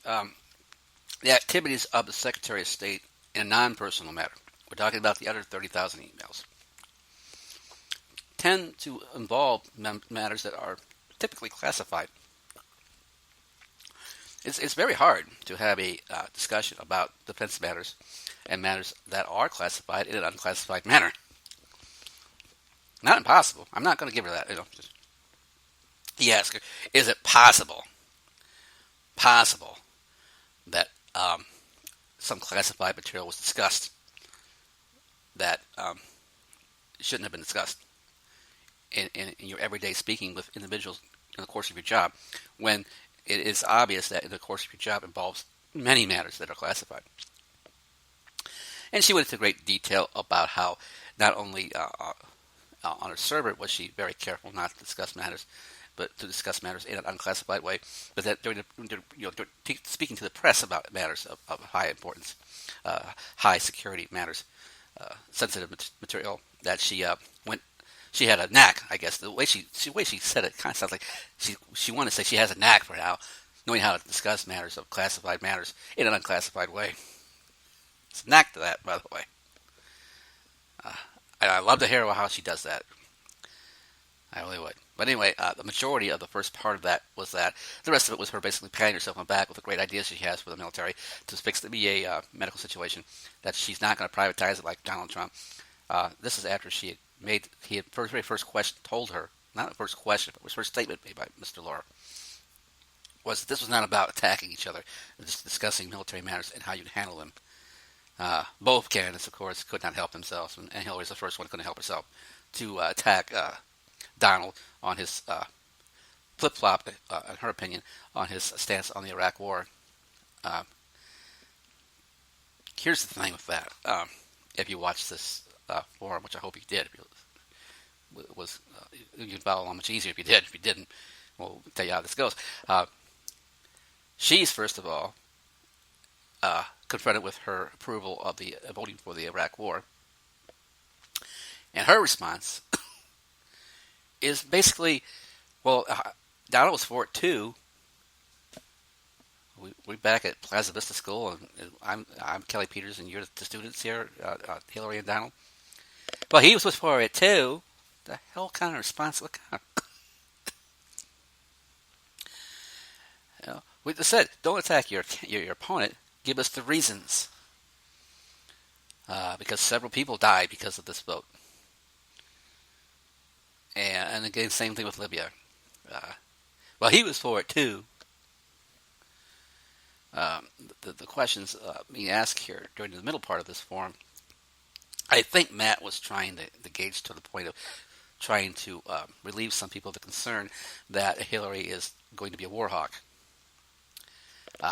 The activities of the Secretary of State in a non-personal matter, we're talking about the other 30,000 emails, tend to involve matters that are typically classified. It's very hard to have a discussion about defense matters and matters that are classified in an unclassified manner. Not impossible. I'm not going to give her that. He asked her, is it possible that some classified material was discussed that shouldn't have been discussed in your everyday speaking with individuals in the course of your job, when it is obvious that in the course of your job involves many matters that are classified? And she went into great detail about how not only on her server was she very careful not to discuss matters, but to discuss matters in an unclassified way, but that during speaking to the press about matters of high importance, high security matters, sensitive material, that she had a knack, I guess. The way she said it kind of sounds like she wanted to say she has a knack for how knowing how to discuss matters of classified matters in an unclassified way. It's a knack to that, by the way. And I love to hear how she does that. I really would. But anyway, the majority of the first part of that was that. The rest of it was her basically patting herself on the back with the great ideas she has for the military to fix the VA medical situation, that she's not going to privatize it like Donald Trump. This is after he had very first question told her, not the first question, but the first statement made by Mr. Laura, was that this was not about attacking each other, just discussing military matters and how you'd handle them. Both candidates, of course, could not help themselves, and Hillary's the first one who couldn't help herself, to attack Donald on his flip-flop, in her opinion, on his stance on the Iraq War. Here's the thing with that. If you watch this forum, which I hope you did, you'd follow along much easier if you did. If you didn't, we'll tell you how this goes. She's, first of all, confronted with her approval of the voting for the Iraq War. And her response is basically, well, Donald was for it too. We're back at Plaza Vista School, and I'm Kelly Peters, and you're the students here, Hillary and Donald. Well, he was for it too. The hell kind of response? What kind of... We just said, don't attack your opponent. Give us the reasons. Because several people died because of this vote. And again, same thing with Libya. Well, he was for it too. The questions being asked here during the middle part of this forum, I think Matt was trying to gauge to the point of trying to relieve some people of the concern that Hillary is going to be a war hawk.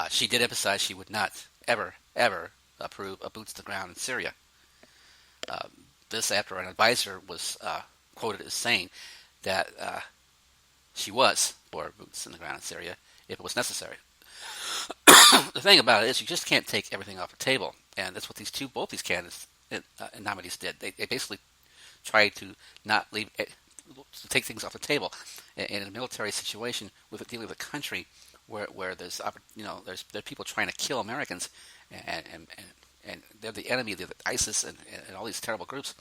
She did emphasize she would not ever approve of boots to the ground in Syria. This after an advisor was quoted as saying that she was for boots in the ground in Syria if it was necessary. The thing about it is you just can't take everything off the table, and that's what both these candidates and nominees did. They basically tried to not leave, to take things off the table. In a military situation with dealing with a country where there's people trying to kill Americans, and they're the enemy of ISIS and all these terrible groups.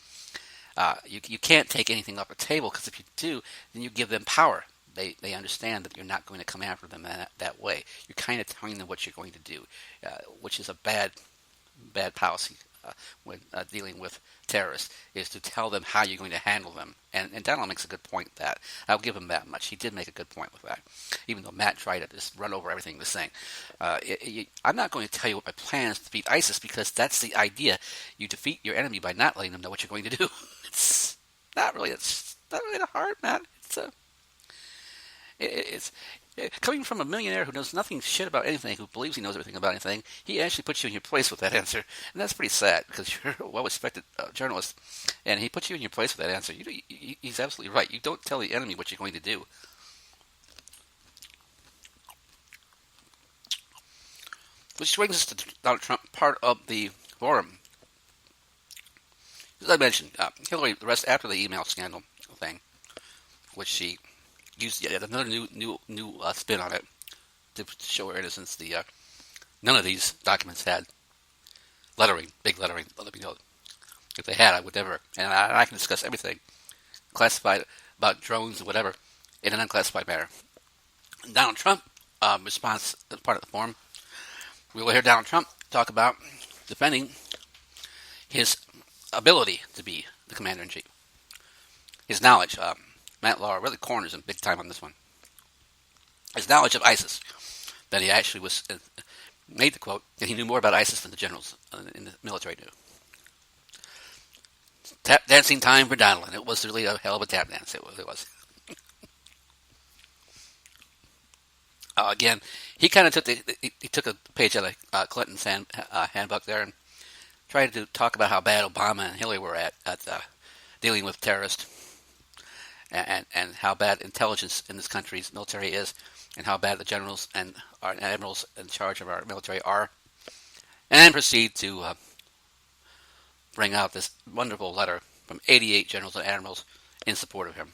You can't take anything off the table, because if you do, then you give them power. They understand that you're not going to come after them that way. You're kind of telling them what you're going to do, which is a bad policy when dealing with terrorists, is to tell them how you're going to handle them. And Donald makes a good point with that. I'll give him that much. He did make a good point with that, even though Matt tried to just run over everything he was saying. I'm not going to tell you what my plan is to defeat ISIS, because that's the idea. You defeat your enemy by not letting them know what you're going to do. It's not really that hard, Matt. It's coming from a millionaire who knows nothing shit about anything, who believes he knows everything about anything. He actually puts you in your place with that answer, and that's pretty sad, because you're a well-respected journalist, and he puts you in your place with that answer. He's absolutely right. You don't tell the enemy what you're going to do. Which brings us to Donald Trump, part of the forum. As I mentioned, Hillary, the rest after the email scandal thing, which she used yet another new spin on it to show her innocence. None of these documents had lettering, big lettering. Let me know. If they had, I would never. And I can discuss everything classified about drones and whatever in an unclassified manner. Donald Trump response as part of the forum. We will hear Donald Trump talk about defending his ability to be the commander-in-chief. His knowledge. Matt Lauer really corners him big time on this one. His knowledge of ISIS, that he actually made the quote, that he knew more about ISIS than the generals in the military knew. Tap dancing time for Donald, and it was really a hell of a tap dance. It was. Again, he kind of took a page out of Clinton's handbook there and tried to talk about how bad Obama and Hillary were at dealing with terrorists. And how bad intelligence in this country's military is, and how bad the generals and our admirals in charge of our military are, and then proceed to bring out this wonderful letter from 88 generals and admirals in support of him.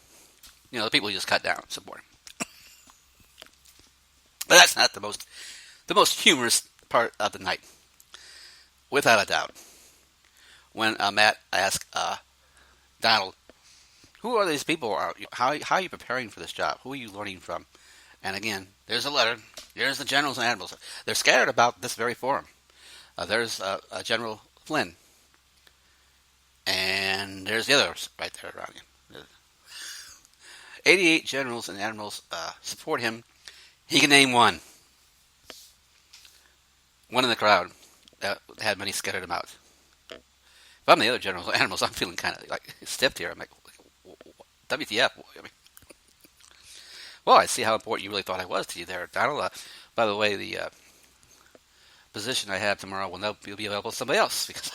The people he just cut down support him. But that's not the most humorous part of the night, without a doubt. When Matt asked Donald, "Who are these people? How are you preparing for this job? Who are you learning from?" And again, there's a letter. There's the generals and admirals. They're scared about this very forum. There's General Flynn. And there's the others right there around him. 88 generals and admirals support him. He can name one. One in the crowd had many scattered him out. If I'm the other generals and admirals, I'm feeling kind of like stiffed here. I'm like, WTF? I mean, well, I see how important you really thought I was to you there, Donald. By the way, the position I have tomorrow will be available to somebody else because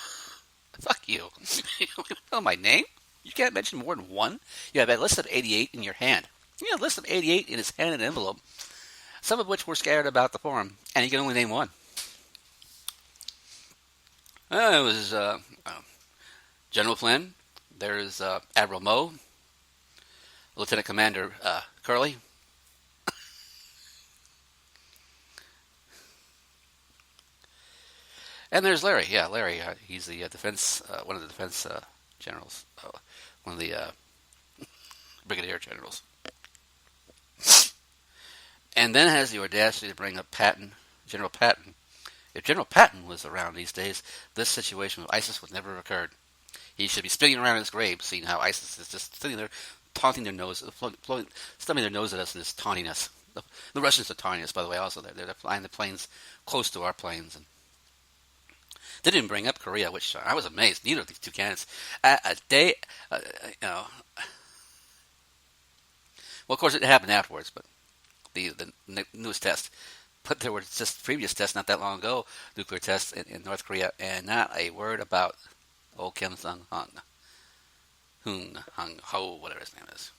fuck you. You don't know my name? You can't mention more than one? You have a list of 88 in your hand. You have a list of 88 in his hand in an envelope, some of which were scared about the forum, and you can only name one. It was General Flynn. There's Admiral Moe, Lieutenant Commander Curley, and there's Larry. Yeah, Larry. He's the defense, one of the defense generals, one of the brigadier generals. And then has the audacity to bring up Patton, General Patton. If General Patton was around these days, this situation with ISIS would never have occurred. He should be spinning around in his grave, seeing how ISIS is just sitting there, taunting their nose, stubbing their nose at us and just taunting us. The Russians are taunting us, by the way, also. They're flying the planes close to our planes. And they didn't bring up Korea, which I was amazed. Neither of these two candidates. A day, well, of course, it happened afterwards, but the newest test. But there were just previous tests not that long ago, nuclear tests in North Korea, and not a word about Kim Jong-un. Hung Ho, whatever his name is.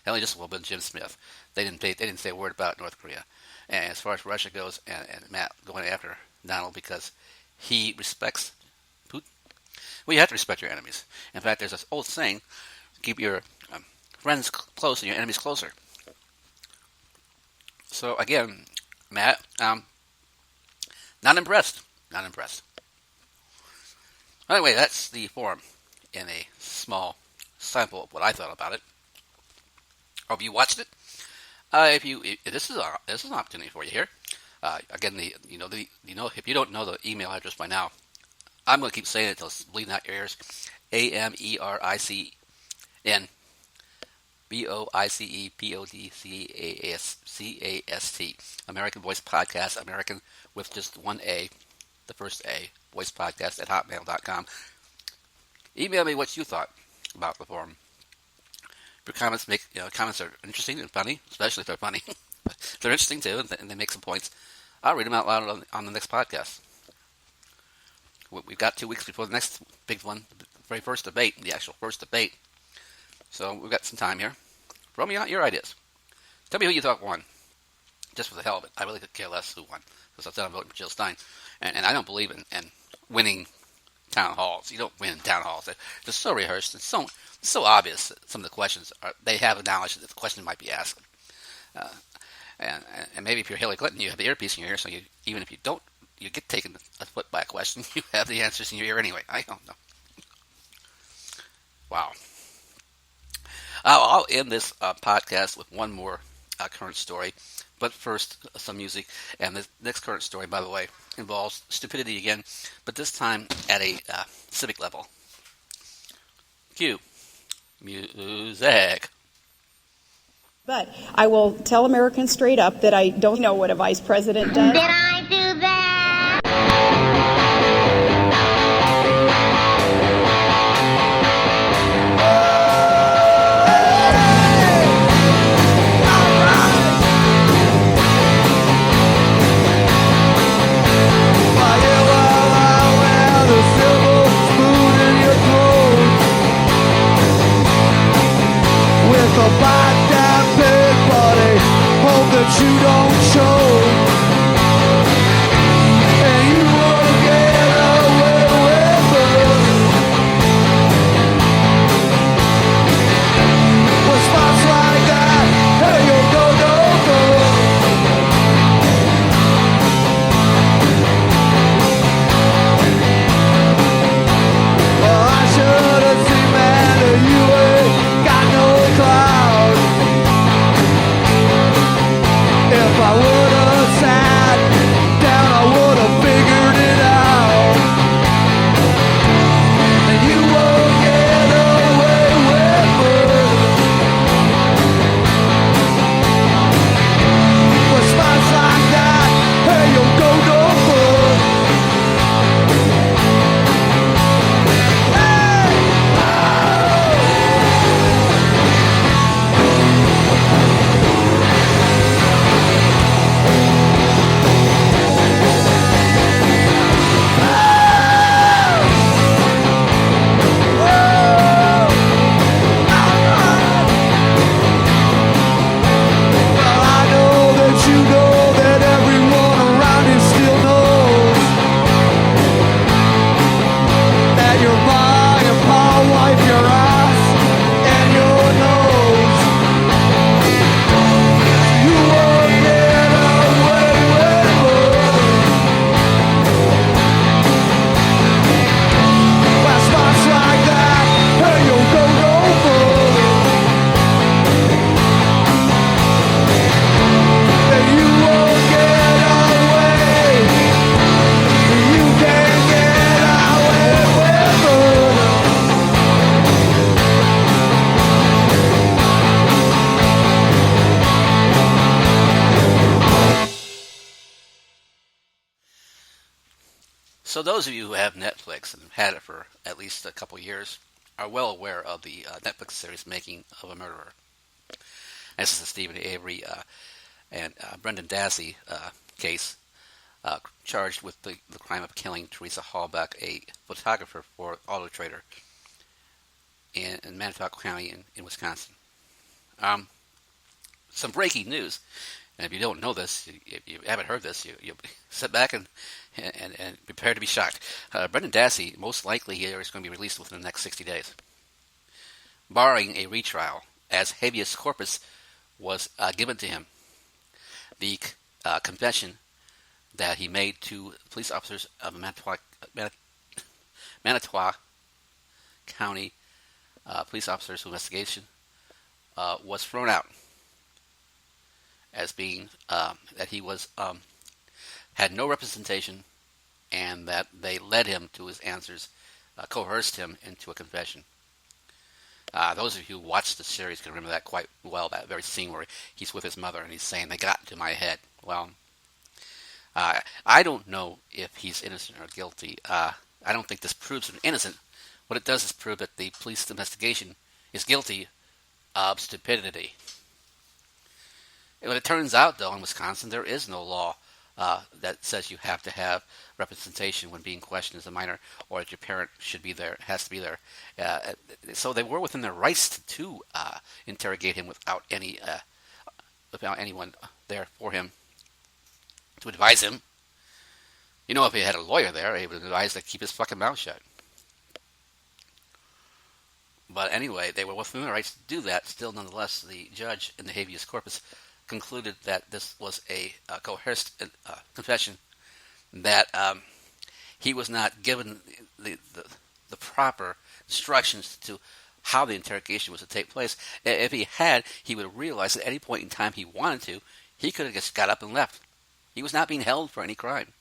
Only just a little bit Jim Smith. They didn't say a word about North Korea. And as far as Russia goes, and Matt going after Donald because he respects Putin. Well, you have to respect your enemies. In fact, there's this old saying: keep your friends close and your enemies closer. So again, Matt, not impressed. Not impressed. Anyway, that's the forum in a small sample of what I thought about it. Hope you watched it. This is an opportunity for you here. Again, if you don't know the email address by now, I'm going to keep saying it until it's bleeding out your ears. AMERICENBOICEPODCAST. American Voice Podcast. American with just one A, the first A. Voice Podcast at hotmail.com. Email me what you thought about the forum. Your comments comments are interesting and funny, especially if they're funny. But they're interesting too, and they make some points. I'll read them out loud on the next podcast. We've got 2 weeks before the next big one, the very first debate, the actual first debate. So we've got some time here. Throw me out your ideas. Tell me who you thought won. Just for the hell of it. I really could care less who won, because I said I'm voting for Jill Stein. And I don't believe in winning town halls. You don't win town halls. They're just so rehearsed and so obvious that some of the questions they have knowledge that the question might be asked. And maybe if you're Hillary Clinton, you have the earpiece in your ear, so even if you don't, you get taken a foot by a question, you have the answers in your ear anyway. I don't know. Wow. I'll end this podcast with one more current story. But first, some music. And the next current story, by the way, involves stupidity again, but this time at a civic level. Cue music. But I will tell Americans straight up that I don't know what a vice president does. Did I do that? You don't show, and you won't get away with it. With spots like that, hey, you go, go, go. those of you who have Netflix and have had it for at least a couple years are well aware of the Netflix series Making of a Murderer. This is the Stephen Avery and Brendan Dassey case, charged with the crime of killing Teresa Hallbeck, a photographer for Auto Trader in Manitowoc County in Wisconsin. Some breaking news, and if you don't know this, if you haven't heard this, you sit back and prepare to be shocked. Brendan Dassey, most likely here, is going to be released within the next 60 days, barring a retrial, as habeas corpus was given to him. The confession that he made to police officers of Manitowoc County police officers investigation was thrown out as being that he was had no representation, and that they led him to his answers, coerced him into a confession. Those of you who watched the series can remember that quite well, that very scene where he's with his mother and he's saying, "They got into my head." Well, I don't know if he's innocent or guilty. I don't think this proves him innocent. What it does is prove that the police investigation is guilty of stupidity. When it turns out, though, in Wisconsin, there is no law that says you have to have representation when being questioned as a minor, or that your parent should be there, has to be there. So they were within their rights to interrogate him without anyone there for him to advise him. You know, if he had a lawyer there, he would advise to keep his fucking mouth shut. But anyway, they were within their rights to do that. Still, nonetheless, the judge in the habeas corpus concluded that this was a coerced confession, that he was not given the proper instructions to how the interrogation was to take place. If he had, he would have realized at any point in time he wanted to, he could have just got up and left. He was not being held for any crime.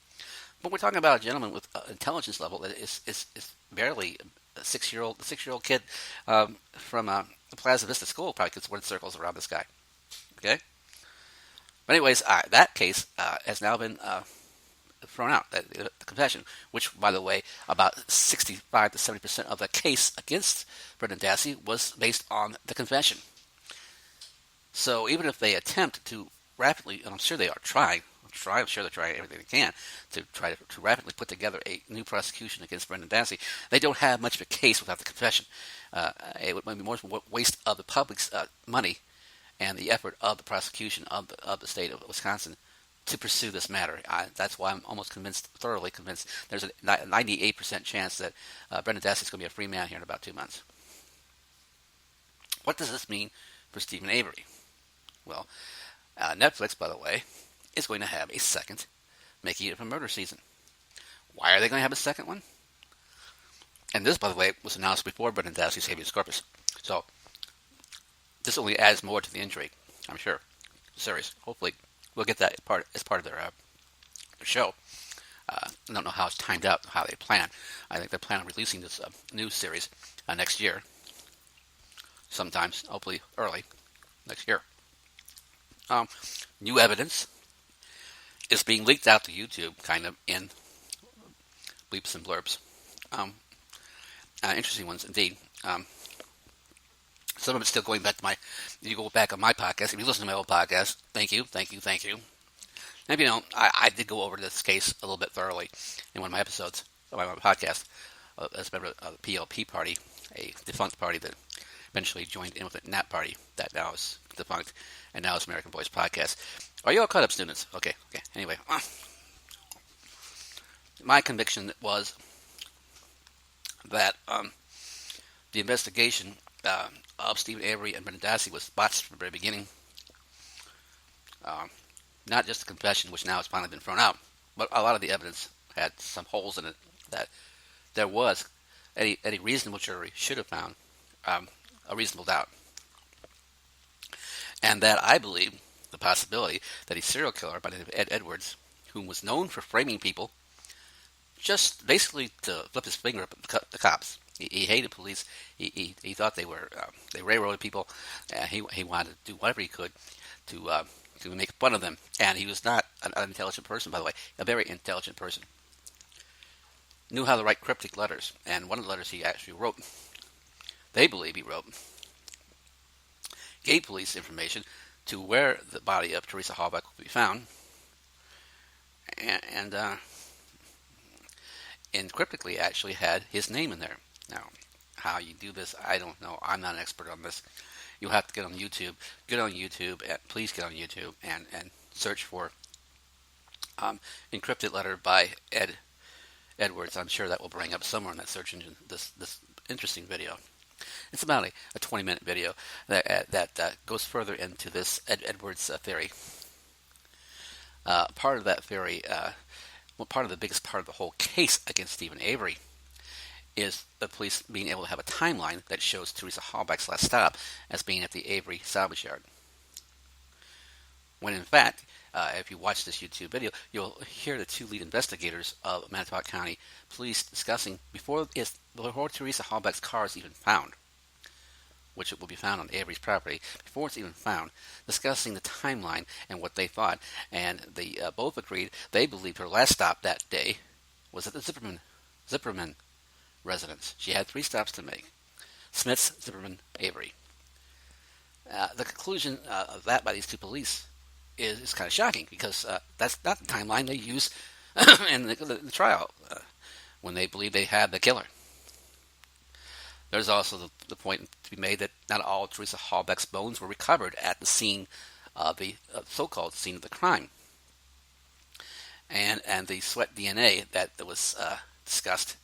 But we're talking about a gentleman with an intelligence level that is barely a six-year-old kid from the Plaza Vista School probably could run circles around this guy. Okay? But anyways, that case has now been thrown out, the confession, which, by the way, about 65 to 70% of the case against Brendan Dassey was based on the confession. So even if they attempt to rapidly, and I'm sure they are trying, I'm sure they're trying everything they can to try to rapidly put together a new prosecution against Brendan Dassey, they don't have much of a case without the confession. It would be more of a waste of the public's money and the effort of the prosecution of the state of Wisconsin to pursue this matter. That's why I'm almost thoroughly convinced, there's a 98% chance that Brendan Dassey is going to be a free man here in about 2 months. What does this mean for Stephen Avery? Well, Netflix, by the way, is going to have a second Making of a Murder season. Why are they going to have a second one? And this, by the way, was announced before Brendan Dassey's habeas corpus. So this only adds more to the intrigue, I'm sure. Series. Hopefully, we'll get that as part of their show. I don't know how it's timed out, how they plan. I think they plan on releasing this new series next year. Sometimes, hopefully, early next year. New evidence is being leaked out to YouTube, kind of, in bleeps and blurbs. Interesting ones, indeed. Some of it's still going back to you go back on my podcast. If you listen to my old podcast, thank you. And if you don't, I did go over this case a little bit thoroughly in one of my episodes of my podcast as a member of the PLP party, a defunct party that eventually joined in with the NAP party that now is defunct, and now it's American Boys Podcast. Are you all caught up, students? Okay. Anyway, my conviction was that the investigation of Stephen Avery and Brendan Dassey was botched from the very beginning. Not just the confession, which now has finally been thrown out, but a lot of the evidence had some holes in it that there was any reasonable jury should have found a reasonable doubt. And that I believe the possibility that a serial killer by the name of Ed Edwards, whom was known for framing people, just basically to flip his finger at the cops. He hated police. He thought they railroaded people. He wanted to do whatever he could to make fun of them. And he was not an unintelligent person, by the way, a very intelligent person. knew how to write cryptic letters, and one of the letters he actually wrote, they believe he wrote, gave police information to where the body of Teresa Halbach would be found, and cryptically actually had his name in there. Now, how you do this, I don't know. I'm not an expert on this. You'll have to get on YouTube. And please get on YouTube and search for encrypted letter by Ed Edwards. I'm sure that will bring up somewhere in that search engine this interesting video. It's about a 20-minute video that goes further into this Edwards theory. Part of that theory, part of the biggest part of the whole case against Steven Avery is the police being able to have a timeline that shows Teresa Halbach's last stop as being at the Avery salvage yard. When in fact, if you watch this YouTube video, you'll hear the two lead investigators of Manitowoc County Police discussing before Teresa Halbach's car is even found, which it will be found on Avery's property, before it's even found, discussing the timeline and what they thought. And they both agreed they believed her last stop that day was at the Zipperman residence. She had 3 stops to make: Smith's, Zipperman, Avery. The conclusion of that by these two police is kind of shocking, because that's not the timeline they use in the trial when they believe they had the killer. There's also the point to be made that not all Teresa Halbach's bones were recovered at the scene of the so-called scene of the crime, and the sweat DNA that was discussed,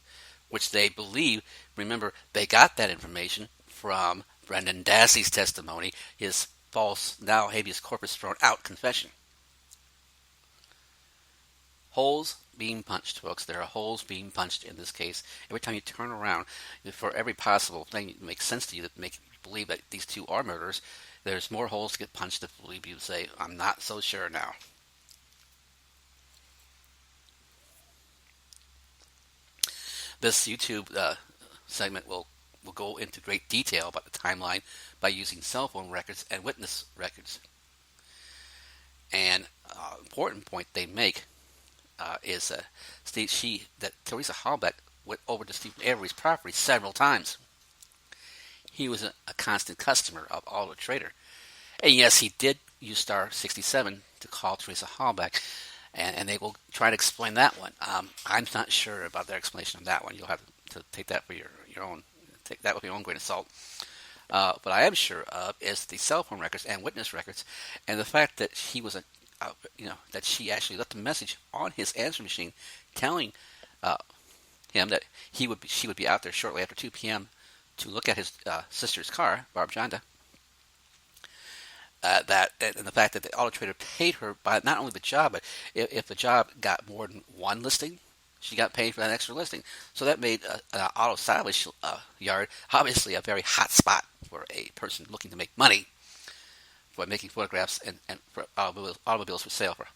which they believe, remember, they got that information from Brendan Dassey's testimony, his false, now habeas corpus thrown out confession. Holes being punched, folks. There are holes being punched in this case. Every time you turn around, for every possible thing that makes sense to you that make you believe that these two are murderers, there's more holes to get punched to believe you say, I'm not so sure now. This YouTube segment will go into great detail about the timeline by using cell phone records and witness records. And important point they make is that Teresa Halbach went over to Steven Avery's property several times. He was a constant customer of Auto Trader. And yes, he did use star 67 to call Teresa Halbach, and they will try to explain that one. I'm not sure about their explanation of that one. You'll have to take that for your own. Take that with your own grain of salt. But I am sure of is the cell phone records and witness records, and the fact that he was that she actually left a message on his answer machine telling him that she would be out there shortly after 2 p.m. to look at his sister's car, Barb Jonda. And the fact that the Auto Trader paid her by not only the job, but if the job got more than one listing, she got paid for that extra listing. So that made an auto salvage yard obviously a very hot spot for a person looking to make money by making photographs and for automobiles for sale for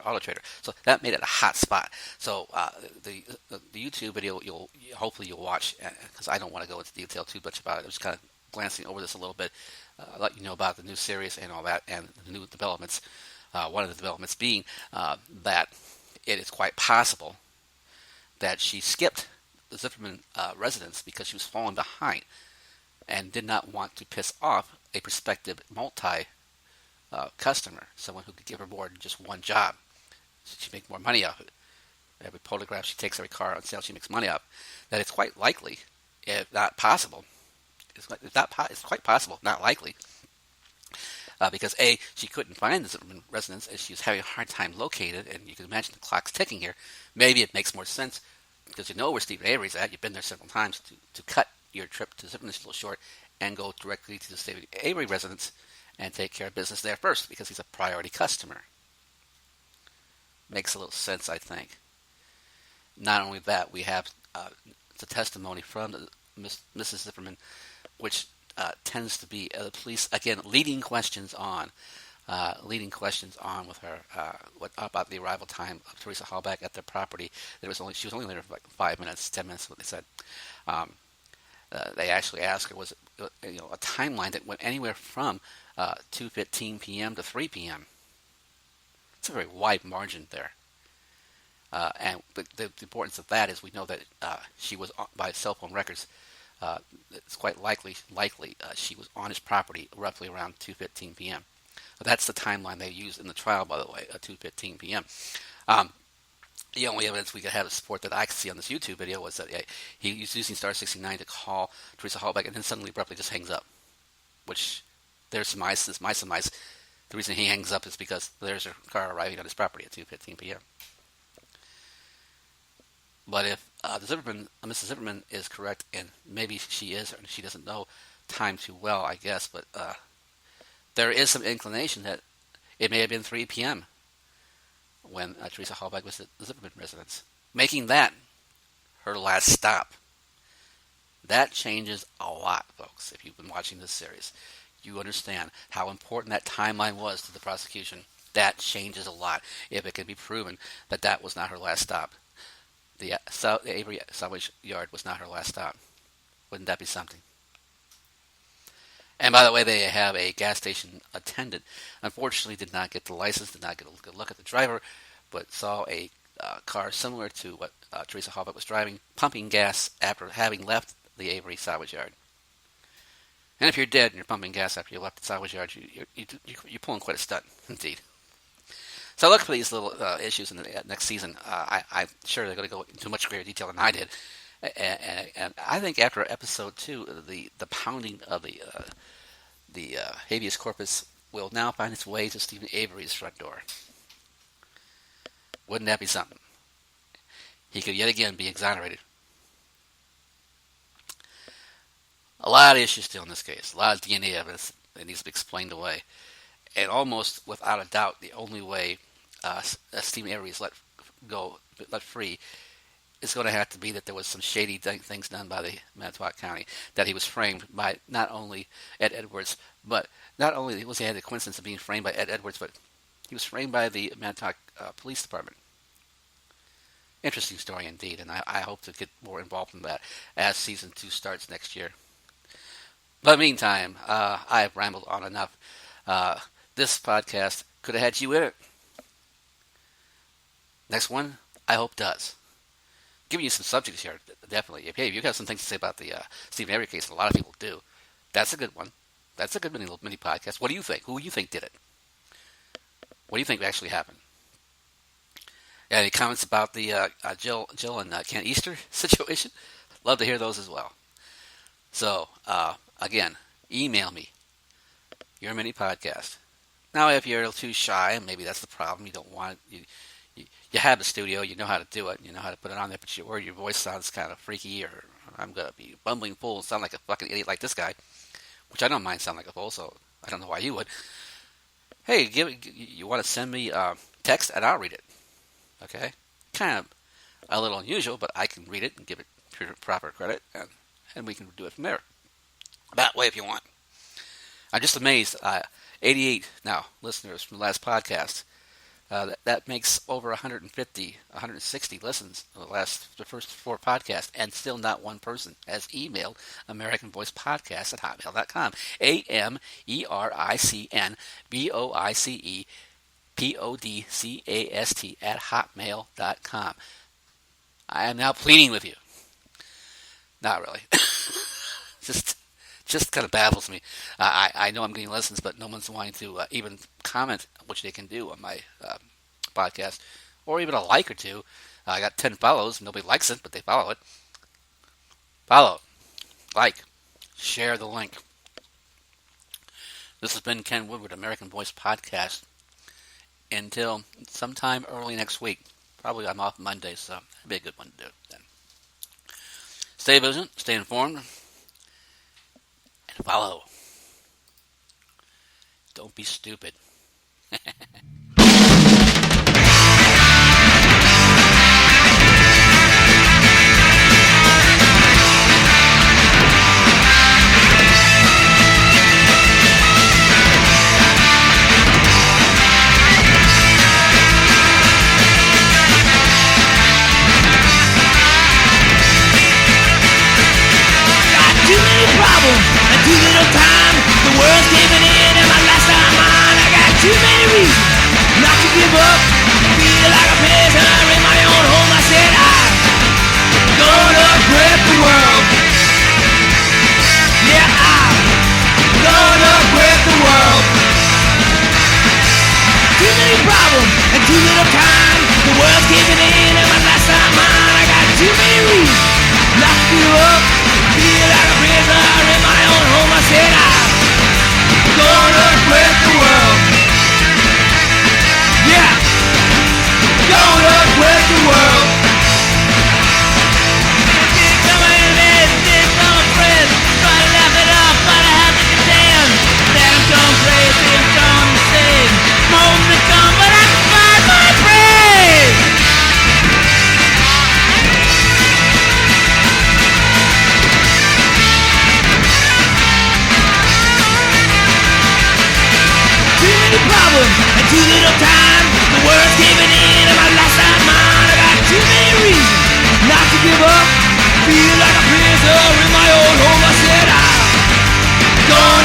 Auto Trader. So that made it a hot spot. So the YouTube video hopefully you'll watch, because I don't want to go into detail too much about it. I'm just kind of glancing over this a little bit. Let you know about the new series and all that, and the new developments. One of the developments being that it is quite possible that she skipped the Zipperman residence because she was falling behind and did not want to piss off a prospective customer, someone who could give her more than just one job. She'd make more money off it. Every photograph she takes, every car on sale she makes money off. That it's quite likely, if not possible, it's quite possible, not likely, because A, she couldn't find the Zipperman residence as she was having a hard time locating it, and you can imagine the clock's ticking here. Maybe it makes more sense because you know where Steven Avery's at. You've been there several times to cut your trip to Zipperman a little short and go directly to the Steven Avery residence and take care of business there first because he's a priority customer. Makes a little sense, I think. Not only that, we have the testimony from Mrs. Zipperman, which tends to be the police, again, leading questions on with her about the arrival time of Teresa Halbach at their property. She was only there for like 5 minutes, 10 minutes, what they said. They actually asked her, was it a timeline that went anywhere from 2:15 p.m. to 3 p.m. It's a very wide margin there. And the importance of that is we know that she was by cell phone records. It's quite likely she was on his property roughly around 2:15 p.m. That's the timeline they used in the trial, by the way, 2:15 p.m. The only evidence we could have to support that I could see on this YouTube video was that he was using star 69 to call Teresa Halbach, and then suddenly abruptly just hangs up. Which their surmise is my surmise. The reason he hangs up is because there's a car arriving on his property at 2:15 p.m. But if Mrs. Zimmerman is correct, and maybe she is, or she doesn't know time too well, I guess, but there is some inclination that it may have been 3 p.m. when Teresa Halbach was at the Zimmerman residence, making that her last stop. That changes a lot, folks. If you've been watching this series, you understand how important that timeline was to the prosecution. That changes a lot if it can be proven that that was not her last stop. The Avery salvage yard was not her last stop. Wouldn't that be something? And by the way, they have a gas station attendant. Unfortunately, did not get the license, did not get a good look at the driver, but saw a car similar to what Teresa Halbach was driving, pumping gas after having left the Avery salvage yard. And if you're dead and you're pumping gas after you left the salvage yard, you're pulling quite a stunt, indeed. So look for these little issues in the next season. I'm sure they're going to go into much greater detail than I did. And I think after episode 2, the pounding of the habeas corpus will now find its way to Stephen Avery's front door. Wouldn't that be something? He could yet again be exonerated. A lot of issues still in this case. A lot of DNA evidence that needs to be explained away. And almost without a doubt, the only way Stephen Avery is let free is going to have to be that there was some shady things done by the Manitowoc County, that he was framed by not only Ed Edwards, but not only was he had the coincidence of being framed by Ed Edwards, but he was framed by the Manitowoc Police Department. Interesting story indeed, and I hope to get more involved in that as season 2 starts next year. But meantime, I've rambled on enough. This podcast could have had you in it. Next one, I hope does. Giving you some subjects here, definitely. If you have some things to say about the Stephen Avery case, and a lot of people do, that's a good one. That's a good mini podcast. What do you think? Who do you think did it? What do you think actually happened? Any comments about the Jill and Kent Easter situation? Love to hear those as well. So, again, email me your mini podcast. Now, if you're a little too shy, maybe that's the problem. You don't want it. You have a studio, you know how to do it, you know how to put it on there, but you're worried your voice sounds kind of freaky, or I'm going to be bumbling fool and sound like a fucking idiot like this guy, which I don't mind sound like a fool, so I don't know why you would. Hey, you want to send me text, and I'll read it. Okay? Kind of a little unusual, but I can read it and give it proper credit, and we can do it from there. That way if you want. I'm just amazed. 88 now listeners from the last podcast. That makes over 160 listens of the first 4 podcasts, and still not one person has emailed AmericanVoicePodcast@hotmail.com. AmericanVoicePodcast@hotmail.com. I am now pleading with you. Not really. Just kind of baffles me. I know I'm getting listens, but no one's wanting to even comment, which they can do on my podcast, or even a like or two. I got 10 follows. Nobody likes it, but they follow it. Follow, like, share the link. This has been Ken Woodward, American Voice Podcast. Until sometime early next week. Probably I'm off Monday, so it'll be a good one to do then. Stay vigilant, stay informed, and follow. Don't be stupid. Too little time, the world's giving in and my last time mine. I got too many reasons not to give up. I feel like a prisoner in my own feel like a prisoner in my own home. I said I'm gone.